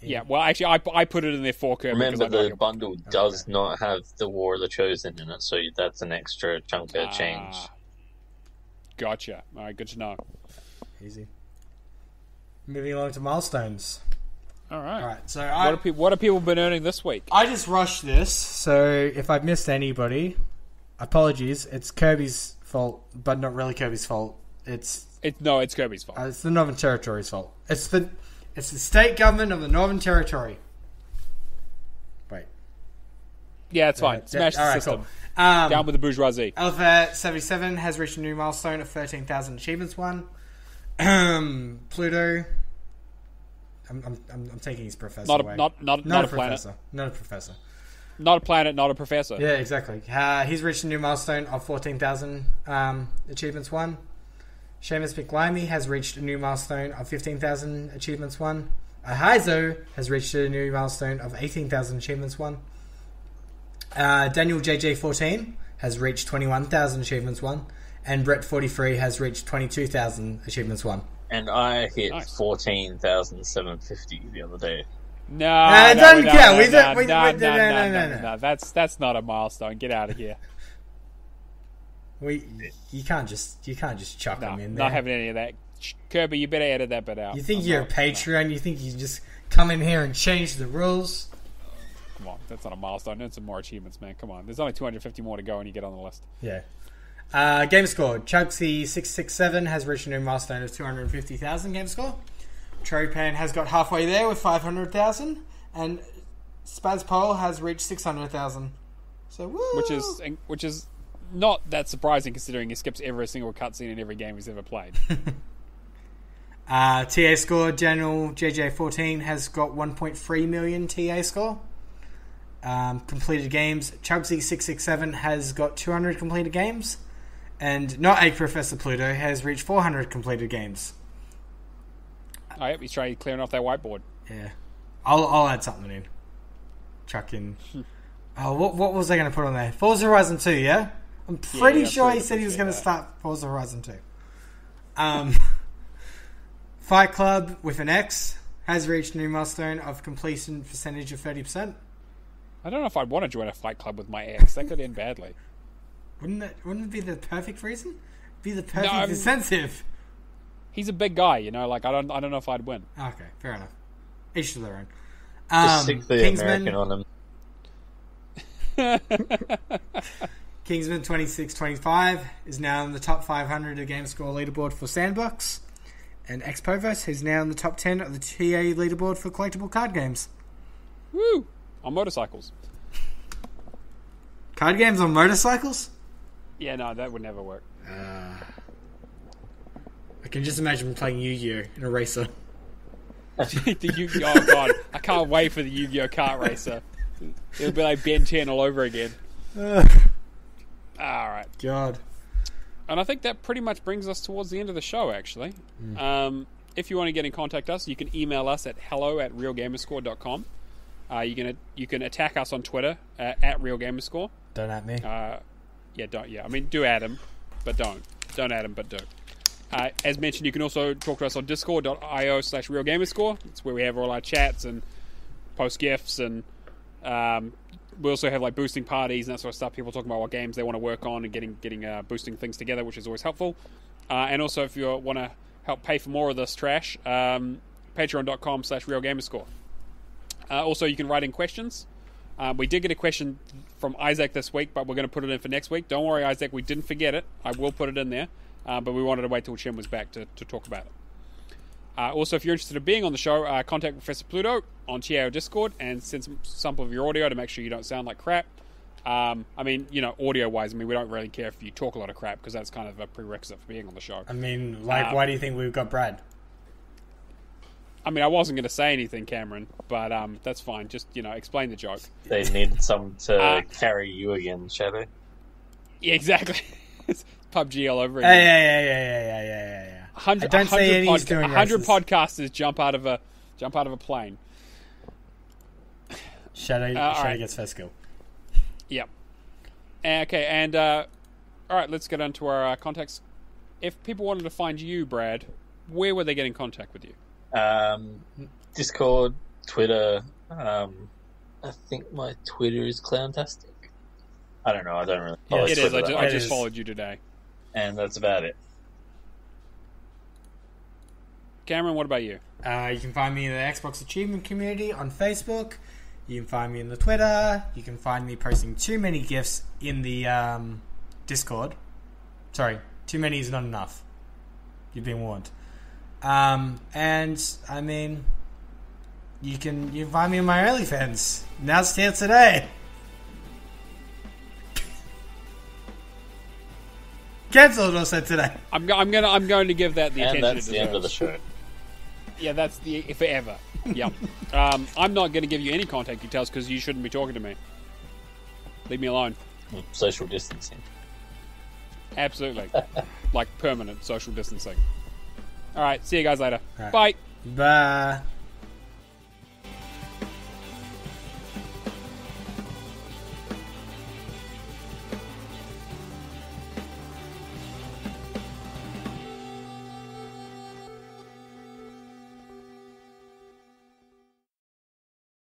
Yeah, well, actually, I put it in there for Kirby. Remember, the bundle does not have the War of the Chosen in it, so that's an extra chunk of change. Gotcha. All right, good to know. Easy. Moving along to milestones. All right. So what have people been earning this week? I just rushed this, so if I've missed anybody, apologies. It's Kirby's fault, but not really Kirby's fault. It's Kirby's fault. It's the Northern Territory's fault. It's the state government of the Northern Territory. Wait. Yeah, it's fine. Smash the system. Cool. Down with the bourgeoisie. Alpha 77 has reached a new milestone of 13,000 achievements won. Pluto. I'm taking his professor away. Not a planet. Not a professor. Not a planet, not a professor. Yeah, exactly. He's reached a new milestone of 14,000 achievements won. Seamus McLimey has reached a new milestone of 15,000 achievements won. Ahizo has reached a new milestone of 18,000 achievements won. Daniel JJ14 has reached 21,000 achievements won. And Brett43 has reached 22,000 achievements won. And I hit 14,750 the other day. No, don't count. No. That's not a milestone. Get out of here. You can't just chuck them in there. Not having any of that. Kirby, you better edit that bit out. You think you're a Patreon? You think you just come in here and change the rules? Come on, that's not a milestone. That's some more achievements, man. Come on. There's only 250 more to go and you get on the list. Yeah. Gamerscore. Chugsy667 has reached a new milestone of 250,000 Gamerscore. Tropan has got halfway there with 500,000. And Spazpole has reached 600,000. So, woo! Which is not that surprising considering he skips every single cutscene in every game he's ever played. TA score, General JJ14 has got 1.3 million TA score. Completed games, Chugsy667 has got 200 completed games. And not a Professor Pluto has reached 400 completed games. Oh, yep, he's trying clearing off that whiteboard. Yeah. I'll add something in. Chuck in. Oh, what was I going to put on there? Forza Horizon 2, yeah? I'm pretty sure he said he was going to start Forza Horizon 2. Fight Club with an X has reached a new milestone of completion percentage of 30%. I don't know if I'd want to join a fight club with my ex. That could end badly. Wouldn't it be the perfect reason? Be the perfect incentive. He's a big guy, you know. Like I don't know if I'd win. Okay, fair enough. Each to their own. Just stick the Kingsman, American on him. Kingsman 2625 is now in the top 500 of GameScore leaderboard for Sandbox, and Xpovers is now in the top 10 of the TA leaderboard for collectible card games. Woo! On motorcycles. Card games on motorcycles? Yeah, no, that would never work. I can just imagine playing Yu-Gi-Oh! In a racer. Oh god, I can't wait for the Yu-Gi-Oh! Kart racer. It'll be like Ben 10 all over again. Alright. God. And I think that pretty much brings us towards the end of the show, actually. If you want to get in contact us, you can email us at hello@realgamerscore.com. You can attack us on Twitter at realgamerscore. Don't at me. I mean, do add him, but don't. Don't add him, but do. As mentioned, you can also talk to us on discord.io/realgamerscore. It's where we have all our chats and post GIFs, and we also have like boosting parties and that sort of stuff. People talking about what games they want to work on and getting boosting things together, which is always helpful. And also, if you want to help pay for more of this trash, patreon.com/realgamerscore. Also, you can write in questions. We did get a question from Isaac this week, but we're going to put it in for next week. Don't worry, Isaac, we didn't forget it. I will put it in there, but we wanted to wait till Chem was back to talk about it. Also, if you're interested in being on the show, contact Professor Pluto on TAO Discord and send some sample of your audio to make sure you don't sound like crap. I mean, you know, audio-wise, I mean, we don't really care if you talk a lot of crap because that's kind of a prerequisite for being on the show. I mean, like, why do you think we've got Brad? I mean, I wasn't going to say anything, Cameron, but that's fine. Just, you know, explain the joke. They needed someone to carry you again, Shadow. Yeah, exactly. It's PUBG all over again. Yeah. 100 podcasters jump out of a plane. Shadow gets first kill. Yep. Okay, and all right, let's get on to our contacts. If people wanted to find you, Brad, where would they get in contact with you? Discord, Twitter. I think my Twitter is ClownTastic. I don't know. I don't really follow it Twitter. I just followed you today. And that's about it. Cameron, what about you? You can find me in the Xbox Achievement community on Facebook. You can find me in the Twitter. You can find me posting too many GIFs in the Discord. Sorry, too many is not enough. You've been warned. And I mean, you can find me on my OnlyFans. Announced here today. Cancelled also today. I'm going to give that the attention it deserves. And that's the end of the show. Yeah, that's the forever. Yep. I'm not going to give you any contact details because you shouldn't be talking to me. Leave me alone. Social distancing. Absolutely. Like permanent social distancing. All right, see you guys later. Right. Bye. Bye.